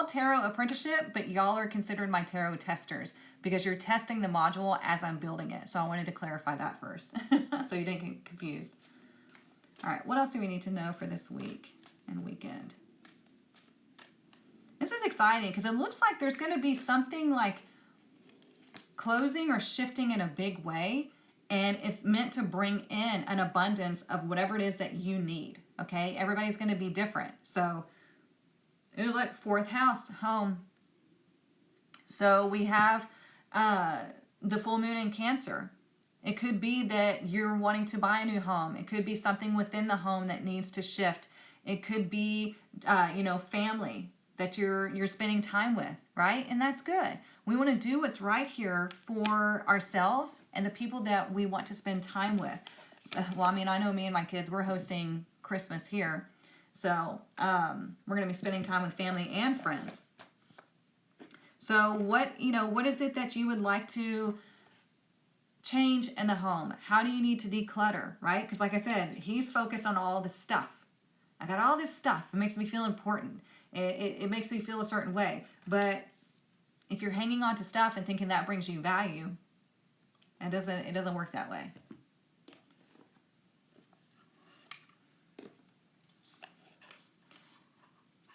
Tarot Apprenticeship, but y'all are considered my tarot testers because you're testing the module as I'm building it. So I wanted to clarify that first so you didn't get confused. All right, what else do we need to know for this week and weekend? This is exciting because it looks like there's going to be something like closing or shifting in a big way, and it's meant to bring in an abundance of whatever it is that you need, okay? Everybody's going to be different. So, ooh, look, 4th house, home. So we have the full moon in Cancer. It could be that you're wanting to buy a new home. It could be something within the home that needs to shift. It could be, family that you're spending time with, right? And that's good. We want to do what's right here for ourselves and the people that we want to spend time with. So, well, I mean, I know me and my kids, we're hosting Christmas here. So we're going to be spending time with family and friends. So what is it that you would like to change in the home? How do you need to declutter, right? Because like I said, he's focused on all this stuff. I got all this stuff. It makes me feel important. It makes me feel a certain way. But if you're hanging on to stuff and thinking that brings you value, it doesn't work that way.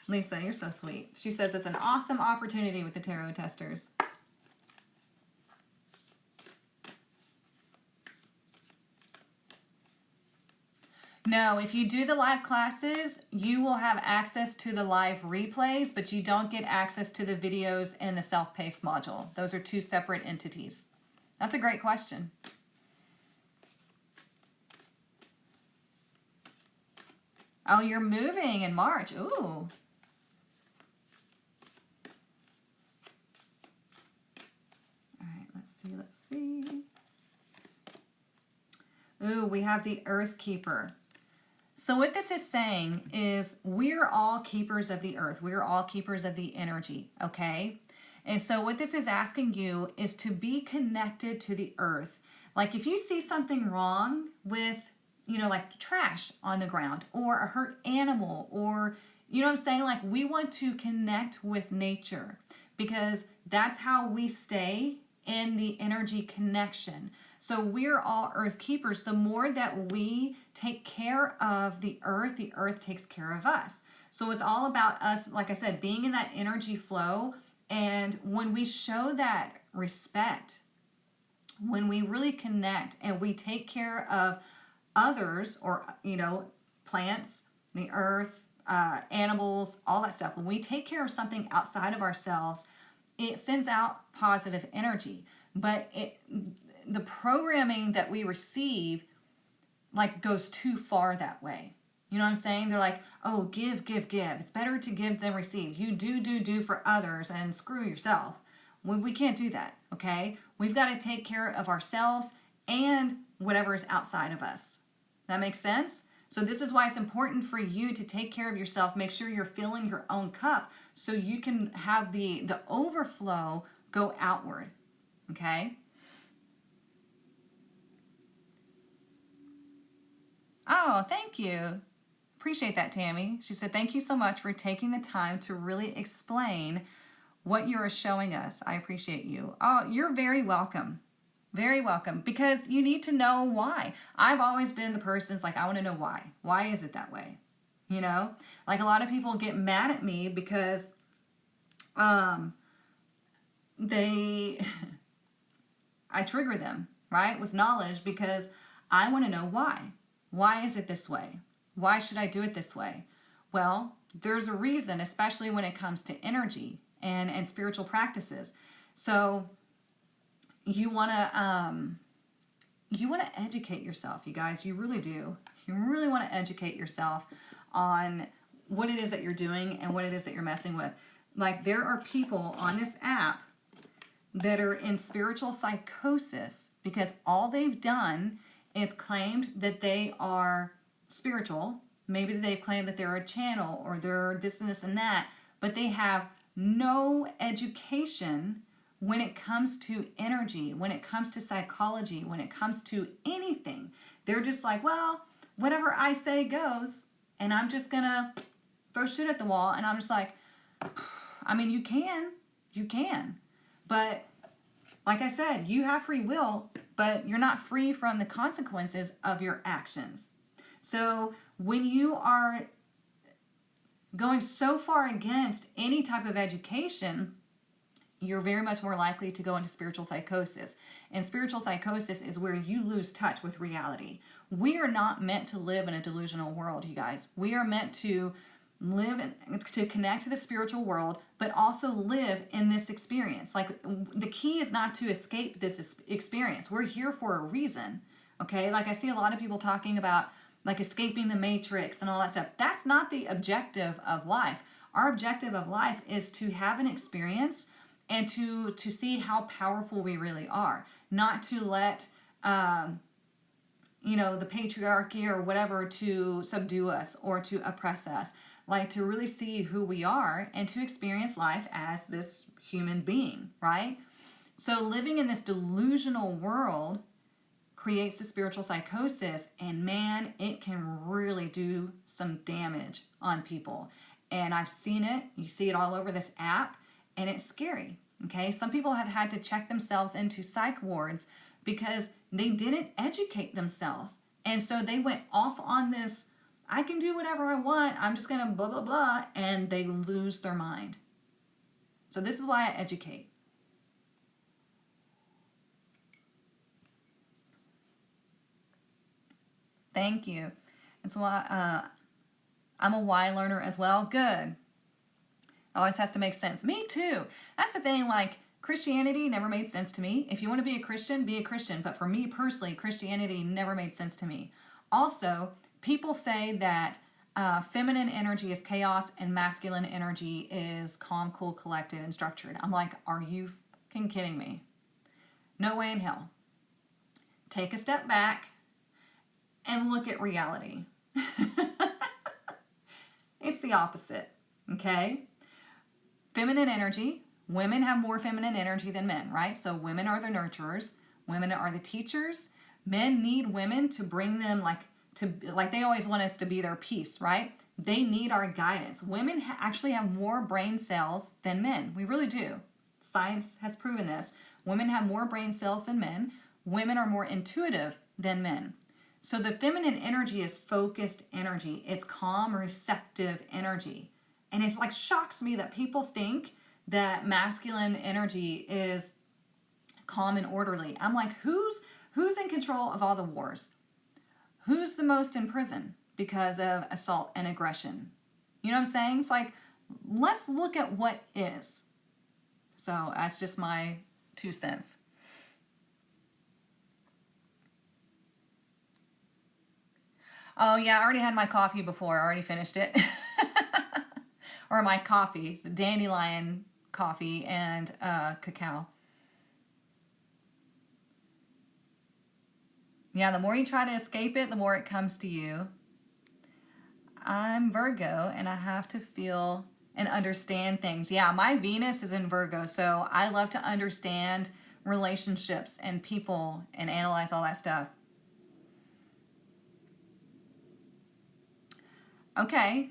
Lisa, you're so sweet. She says it's an awesome opportunity with the tarot testers. No, if you do the live classes, you will have access to the live replays, but you don't get access to the videos in the self-paced module. Those are two separate entities. That's a great question. Oh, you're moving in March. Ooh. All right, let's see. Ooh, we have the Earth Keeper. So what this is saying is we're all keepers of the earth. We're all keepers of the energy, okay? And so what this is asking you is to be connected to the earth. Like if you see something wrong with, like trash on the ground or a hurt animal or, you know what I'm saying? Like we want to connect with nature because that's how we stay in the energy connection. So we're all earth keepers. The more that we take care of the earth takes care of us. So it's all about us, like I said, being in that energy flow. And when we show that respect, when we really connect and we take care of others or, plants, the earth, animals, all that stuff, when we take care of something outside of ourselves, it sends out positive energy. But the programming that we receive goes too far that way. You know what I'm saying? They're like, oh, give, give, give. It's better to give than receive. You do for others and screw yourself. We can't do that, okay? We've got to take care of ourselves and whatever is outside of us. That makes sense? So this is why it's important for you to take care of yourself. Make sure you're filling your own cup so you can have the overflow go outward, okay? Oh, thank you. Appreciate that, Tammy. She said, thank you so much for taking the time to really explain what you're showing us. I appreciate you. Oh, you're very welcome. Very welcome. Because you need to know why. I've always been the person that's like, I want to know why. Why is it that way? You know? Like a lot of people get mad at me because I trigger them, right? With knowledge because I want to know why. Why is it this way? Why should I do it this way? Well, there's a reason, especially when it comes to energy and spiritual practices. So you want to educate yourself, you guys. You really do. You really want to educate yourself on what it is that you're doing and what it is that you're messing with. Like there are people on this app that are in spiritual psychosis because all they've done is claimed that they are spiritual. Maybe they've claimed that they're a channel or they're this and this and that, but they have no education when it comes to energy, when it comes to psychology, when it comes to anything. They're just like, well, whatever I say goes, and I'm just gonna throw shit at the wall. And I'm just like, I mean, you can. But like I said, you have free will, but you're not free from the consequences of your actions. So when you are going so far against any type of education, you're very much more likely to go into spiritual psychosis. And spiritual psychosis is where you lose touch with reality. We are not meant to live in a delusional world, you guys. We are meant to live to connect to the spiritual world, but also live in this experience. Like the key is not to escape this experience. We're here for a reason, okay? Like I see a lot of people talking about like escaping the matrix and all that stuff. That's not the objective of life. Our objective of life is to have an experience and to see how powerful we really are, not to let the patriarchy or whatever to subdue us or to oppress us. Like to really see who we are and to experience life as this human being, right? So living in this delusional world creates a spiritual psychosis, and man, it can really do some damage on people. And I've seen it. You see it all over this app, and it's scary, okay? Some people have had to check themselves into psych wards because they didn't educate themselves. And so they went off on this, I can do whatever I want, I'm just gonna blah, blah, blah, and they lose their mind. So this is why I educate. Thank you. And so I'm a why learner as well. Good. It always has to make sense. Me too. That's the thing, like Christianity never made sense to me. If you want to be a Christian, be a Christian. But for me personally, Christianity never made sense to me. Also, people say that feminine energy is chaos and masculine energy is calm, cool, collected, and structured. I'm like, are you fucking kidding me? No way in hell. Take a step back and look at reality. It's the opposite, okay? Feminine energy, women have more feminine energy than men, right? So women are the nurturers, women are the teachers. Men need women to bring them like they always want us to be their peace, right? They need our guidance. Women actually have more brain cells than men. We really do. Science has proven this. Women have more brain cells than men. Women are more intuitive than men. So the feminine energy is focused energy. It's calm, receptive energy. And it's like shocks me that people think that masculine energy is calm and orderly. I'm like, who's in control of all the wars? Who's the most in prison because of assault and aggression? You know what I'm saying? It's like, let's look at what is. So that's just my 2 cents. Oh, yeah, I already had my coffee before. I already finished it. Or my coffee. It's dandelion coffee and cacao. Yeah, the more you try to escape it, the more it comes to you. I'm Virgo, and I have to feel and understand things. Yeah, my Venus is in Virgo, so I love to understand relationships and people and analyze all that stuff. Okay,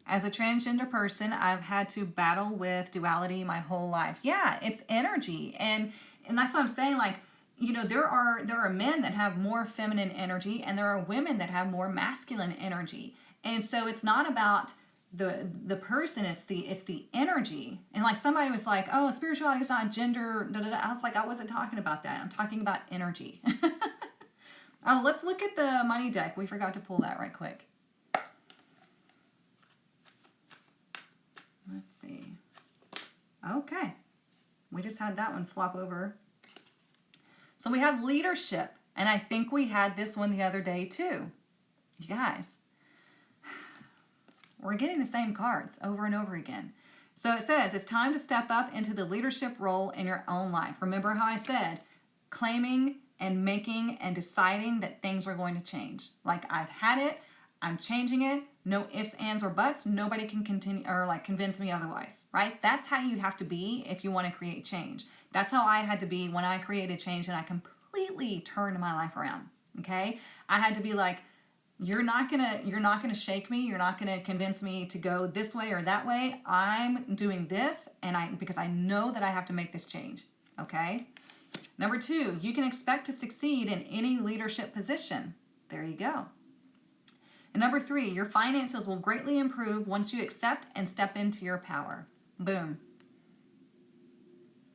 as a transgender person, I've had to battle with duality my whole life. Yeah, it's energy, and that's what I'm saying. Like, you know, there are men that have more feminine energy, and there are women that have more masculine energy. And so it's not about the person, it's the energy. And like somebody was like, oh, spirituality is not gender. Da, da, da. I was like, I wasn't talking about that. I'm talking about energy. Oh, let's look at the money deck. We forgot to pull that right quick. Let's see. Okay. We just had that one flop over. So we have leadership. And I think we had this one the other day too. You guys, we're getting the same cards over and over again. So it says, it's time to step up into the leadership role in your own life. Remember how I said, claiming and making and deciding that things are going to change. Like, I've had it, I'm changing it, no ifs, ands, or buts. Nobody can continue or like convince me otherwise, right? That's how you have to be if you want to create change. That's how I had to be when I created change and I completely turned my life around. Okay? I had to be like, you're not gonna shake me. You're not gonna convince me to go this way or that way. I'm doing this, and because I know that I have to make this change. Okay. Number 2, you can expect to succeed in any leadership position. There you go. And number 3, your finances will greatly improve once you accept and step into your power. Boom.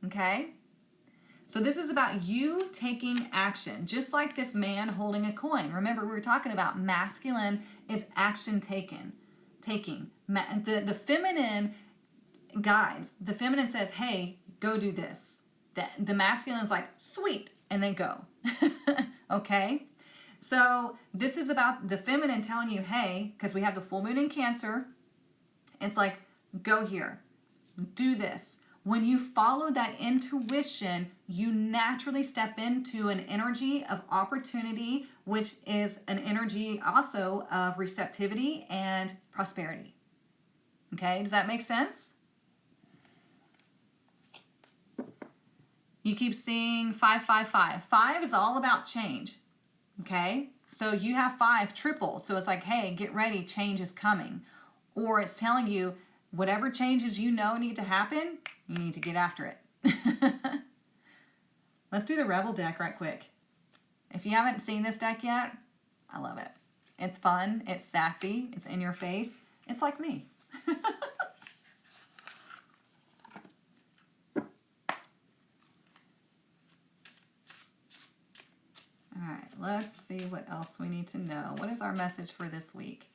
Okay. So this is about you taking action, just like this man holding a coin. Remember, we were talking about masculine is action taking. The feminine guides. The feminine says, hey, go do this. The masculine is like, sweet, and they go. Okay? So this is about the feminine telling you, hey, because we have the full moon in Cancer, it's like, go here, do this. When you follow that intuition, you naturally step into an energy of opportunity, which is an energy also of receptivity and prosperity. Okay, does that make sense? You keep seeing 555. 5 is all about change. Okay, so you have 5 triple. So it's like, hey, get ready, change is coming. Or it's telling you, whatever changes you know need to happen, you need to get after it. Let's do the Rebel deck right quick. If you haven't seen this deck yet, I love it. It's fun, it's sassy, it's in your face. It's like me. All right, let's see what else we need to know. What is our message for this week?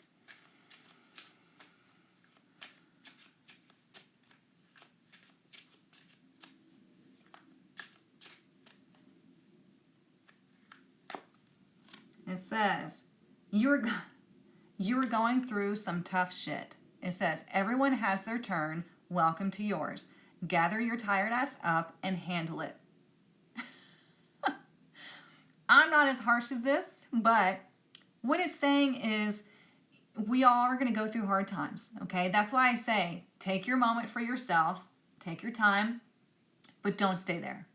It says, you were going through some tough shit. It says, everyone has their turn. Welcome to yours. Gather your tired ass up and handle it. I'm not as harsh as this, but what it's saying is we all are going to go through hard times, okay? That's why I say take your moment for yourself, take your time, but don't stay there.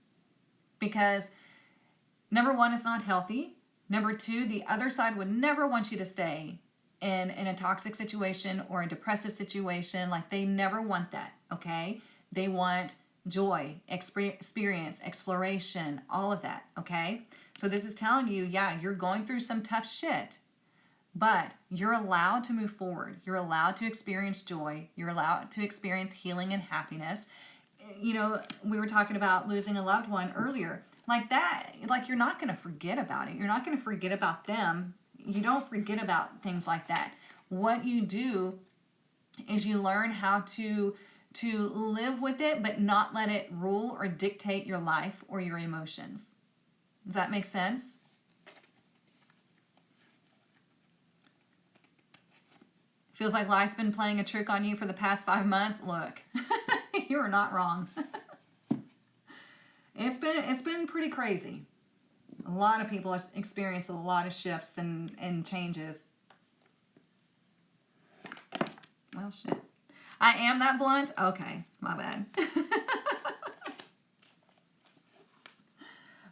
Because number 1, it's not healthy. Number 2, the other side would never want you to stay in a toxic situation or a depressive situation. Like, they never want that, okay? They want joy, experience, exploration, all of that, okay? So this is telling you, yeah, you're going through some tough shit, but you're allowed to move forward. You're allowed to experience joy. You're allowed to experience healing and happiness. You know, we were talking about losing a loved one earlier. Like that, like you're not going to forget about it. You're not going to forget about them. You don't forget about things like that. What you do is you learn how to live with it, but not let it rule or dictate your life or your emotions. Does that make sense? Feels like life's been playing a trick on you for the past 5 months. Look, you are not wrong. It's been pretty crazy. A lot of people have experienced a lot of shifts and changes. Well, shit. I am that blunt? Okay, my bad.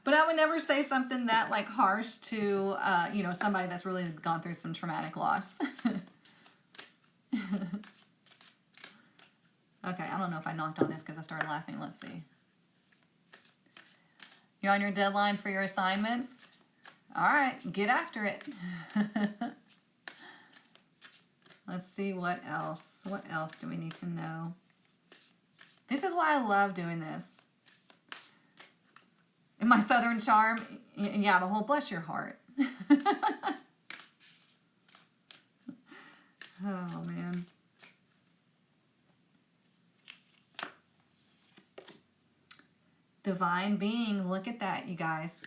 But I would never say something that like harsh to, you know, somebody that's really gone through some traumatic loss. Okay, I don't know if I knocked on this because I started laughing. Let's see. You're on your deadline for your assignments? All right, get after it. Let's see what else. What else do we need to know? This is why I love doing this. In my Southern charm, yeah, the whole bless your heart. Oh, man. Divine being, look at that, you guys.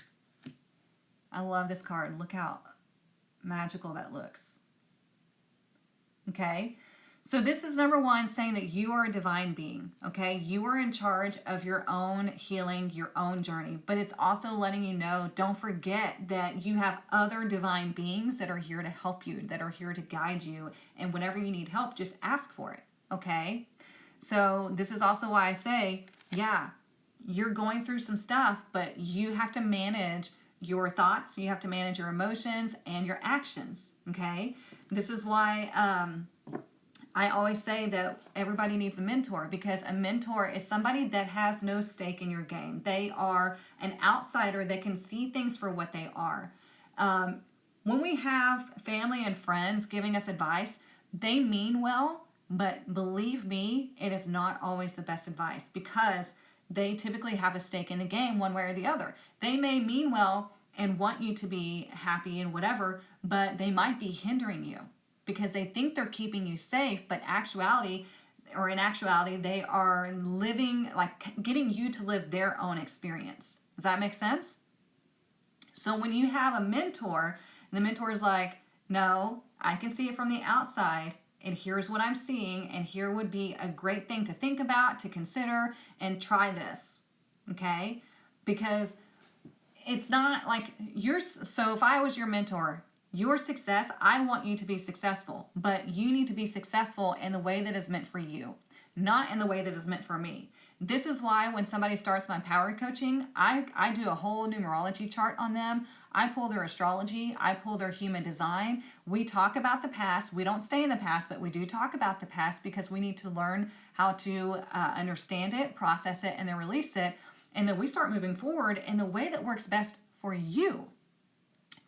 I love this card. Look how magical that looks. Okay, so this is number one, saying that you are a divine being, okay? You are in charge of your own healing, your own journey, but it's also letting you know, don't forget that you have other divine beings that are here to help you, that are here to guide you, and whenever you need help, just ask for it, okay? So this is also why I say, yeah, you're going through some stuff, but you have to manage your thoughts, you have to manage your emotions and your actions, okay? This is why I always say that everybody needs a mentor, because a mentor is somebody that has no stake in your game. They are an outsider that can see things for what they are. When we have family and friends giving us advice, they mean well, but believe me, it is not always the best advice, because they typically have a stake in the game one way or the other. They may mean well and want you to be happy and whatever, but they might be hindering you because they think they're keeping you safe, but in actuality, they are living, like getting you to live their own experience. Does that make sense? So when you have a mentor, the mentor is like, no, I can see it from the outside, and here's what I'm seeing, and here would be a great thing to think about, to consider, and try this, okay? Because it's not like so if I was your mentor, your success, I want you to be successful, but you need to be successful in the way that is meant for you, not in the way that is meant for me. This is why when somebody starts my power coaching, I do a whole numerology chart on them. I pull their astrology. I pull their human design. We talk about the past. We don't stay in the past, but we do talk about the past because we need to learn how to understand it, process it, and then release it. And then we start moving forward in the way that works best for you.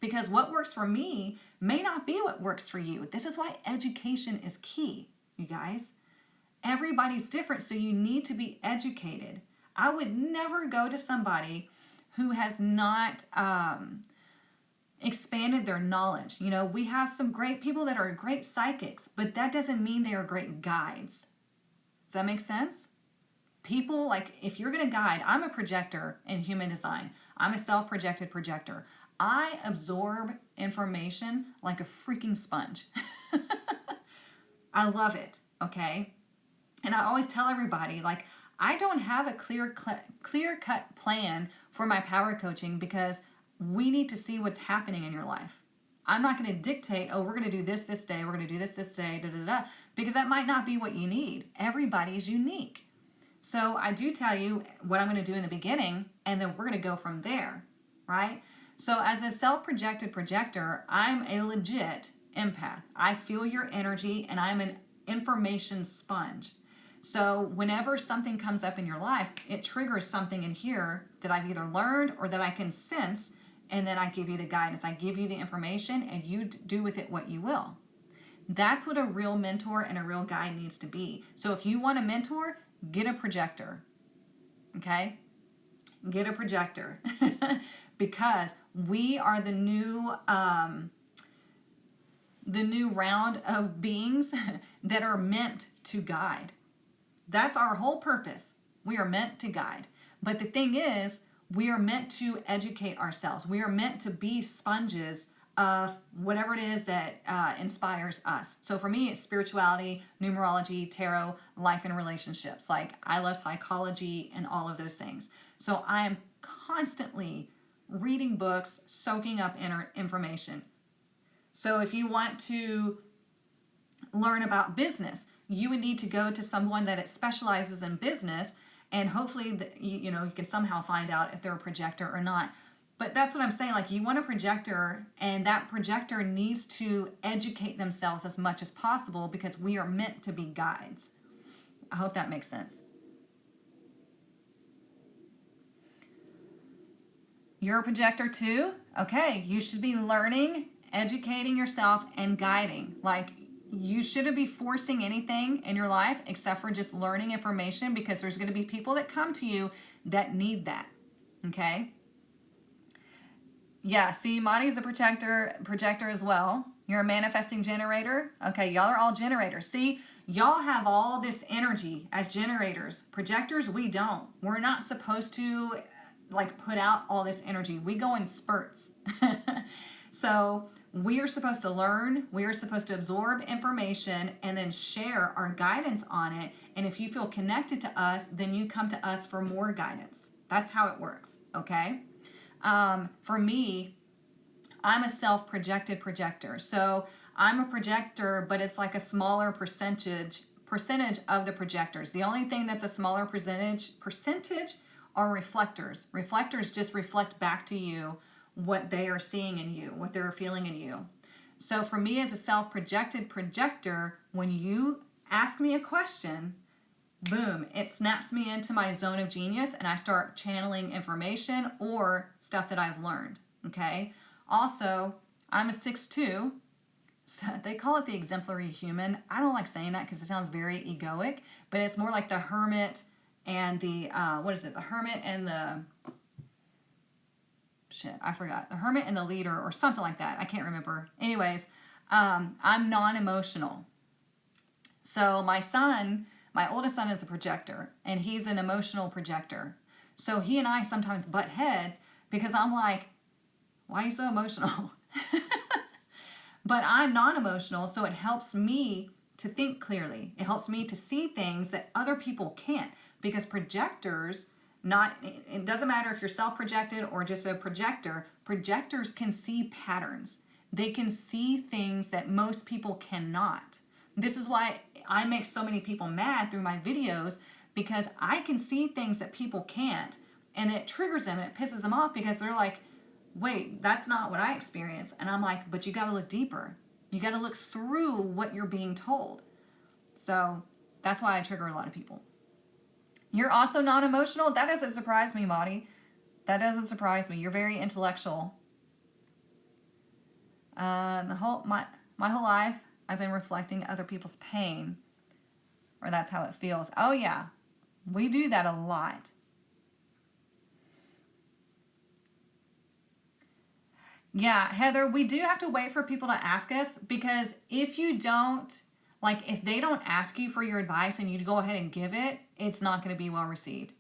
Because what works for me may not be what works for you. This is why education is key, you guys. Everybody's different, so you need to be educated. I would never go to somebody who has not expanded their knowledge. You know, we have some great people that are great psychics, but that doesn't mean they are great guides. Does that make sense? People, like, if you're going to guide, I'm a projector in human design. I'm a self-projected projector. I absorb information like a freaking sponge. I love it, okay? And I always tell everybody, like, I don't have a clear-cut plan for my power coaching because we need to see what's happening in your life. I'm not going to dictate, oh, we're going to do this day, we're going to do this day, because that might not be what you need. Everybody's unique. So I do tell you what I'm going to do in the beginning, and then we're going to go from there, right? So as a self-projected projector, I'm a legit empath. I feel your energy, and I'm an information sponge. So whenever something comes up in your life, it triggers something in here that I've either learned or that I can sense, and then I give you the guidance. I give you the information, and you do with it what you will. That's what a real mentor and a real guide needs to be. So if you want a mentor, get a projector, okay? Get a projector because we are the new round of beings that are meant to guide. That's our whole purpose. We are meant to guide. But the thing is, we are meant to educate ourselves. We are meant to be sponges of whatever it is that inspires us. So for me, it's spirituality, numerology, tarot, life and relationships. Like I love psychology and all of those things. So I am constantly reading books, soaking up information. So if you want to learn about business, you would need to go to someone that specializes in business, and hopefully you can somehow find out if they're a projector or not. But that's what I'm saying. Like you want a projector, and that projector needs to educate themselves as much as possible because we are meant to be guides. I hope that makes sense. You're a projector too? Okay, you should be learning, educating yourself, and guiding. Like you shouldn't be forcing anything in your life except for just learning information, because there's going to be people that come to you that need that. Okay? Yeah, see, Monty's a projector as well. You're a manifesting generator. Okay, y'all are all generators. See, y'all have all this energy as generators. Projectors, we don't. We're not supposed to like put out all this energy. We go in spurts. So we are supposed to learn. We are supposed to absorb information and then share our guidance on it. And if you feel connected to us, then you come to us for more guidance. That's how it works, okay? For me, I'm a self-projected projector. So I'm a projector, but it's like a smaller percentage of the projectors. The only thing that's a smaller percentage are reflectors. Reflectors just reflect back to you what they are seeing in you, what they're feeling in you. So for me as a self-projected projector, when you ask me a question, boom, it snaps me into my zone of genius and I start channeling information or stuff that I've learned, okay? Also, I'm a 6'2", so they call it the exemplary human. I don't like saying that because it sounds very egoic, but it's more like the hermit and the, the hermit and the, I forgot. The hermit and the leader or something like that. I can't remember. Anyways, I'm non-emotional. So my oldest son is a projector, and he's an emotional projector. So he and I sometimes butt heads because I'm like, why are you so emotional? But I'm non-emotional, so it helps me to think clearly. It helps me to see things that other people can't, because projectors, it doesn't matter if you're self-projected or just a projector, projectors can see patterns. They can see things that most people cannot. This is why I make so many people mad through my videos, because I can see things that people can't, and it triggers them and it pisses them off because they're like, wait, that's not what I experience. And I'm like, but you got to look deeper. You got to look through what you're being told. So that's why I trigger a lot of people. You're also non-emotional? That doesn't surprise me, Maudie. That doesn't surprise me. You're very intellectual. My whole life, I've been reflecting other people's pain, or that's how it feels. Oh yeah, we do that a lot. Yeah, Heather, we do have to wait for people to ask us, because if you don't, like if they don't ask you for your advice and you go ahead and give it, it's not going to be well received.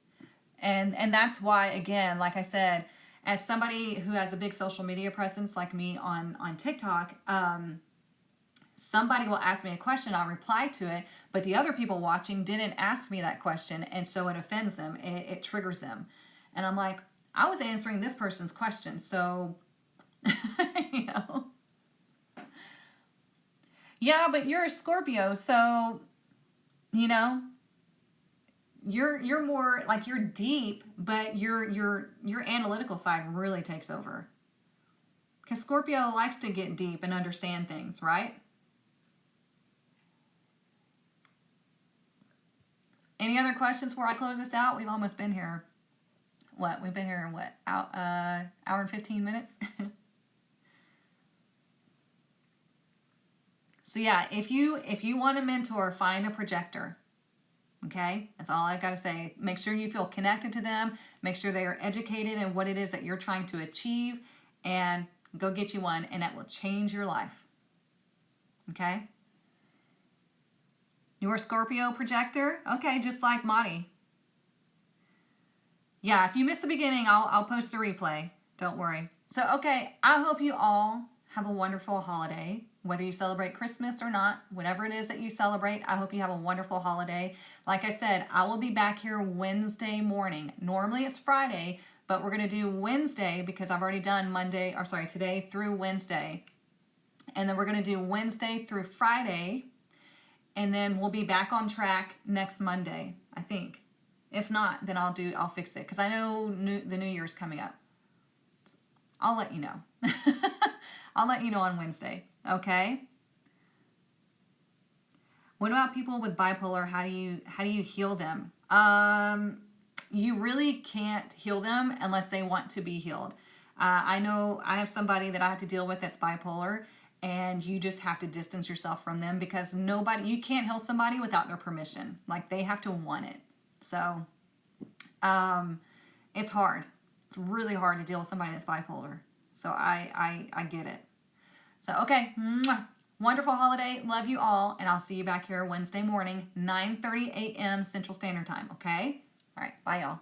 And that's why, again, like I said, as somebody who has a big social media presence like me on TikTok, somebody will ask me a question, I'll reply to it, but the other people watching didn't ask me that question, and so it offends them, it triggers them. And I'm like, I was answering this person's question, so, you know. Yeah, but you're a Scorpio, so, you know, you're more, like, you're deep, but your analytical side really takes over. Because Scorpio likes to get deep and understand things, right? Any other questions before I close this out? We've almost been here. We've been here, hour and 15 minutes? So yeah, if you want a mentor, find a projector. Okay? That's all I got to say. Make sure you feel connected to them. Make sure they are educated in what it is that you're trying to achieve, and go get you one, and that will change your life. Okay? You're a Scorpio projector? Okay, just like Maudie. Yeah, if you missed the beginning, I'll post a replay. Don't worry. So, okay, I hope you all have a wonderful holiday. Whether you celebrate Christmas or not, whatever it is that you celebrate, I hope you have a wonderful holiday. Like I said, I will be back here Wednesday morning. Normally it's Friday, but we're going to do Wednesday because I've already done today through Wednesday. And then we're going to do Wednesday through Friday. And then we'll be back on track next Monday, I think. If not, then I'll fix it because I know the New Year's coming up. I'll let you know. I'll let you know on Wednesday, okay? What about people with bipolar? How do you heal them? You really can't heal them unless they want to be healed. I know I have somebody that I have to deal with that's bipolar, and you just have to distance yourself from them because you can't heal somebody without their permission. Like, they have to want it. So, it's hard. It's really hard to deal with somebody that's bipolar. So I get it. So, okay. Wonderful holiday. Love you all. And I'll see you back here Wednesday morning, 9:30 a.m. Central Standard Time. Okay? All right. Bye, y'all.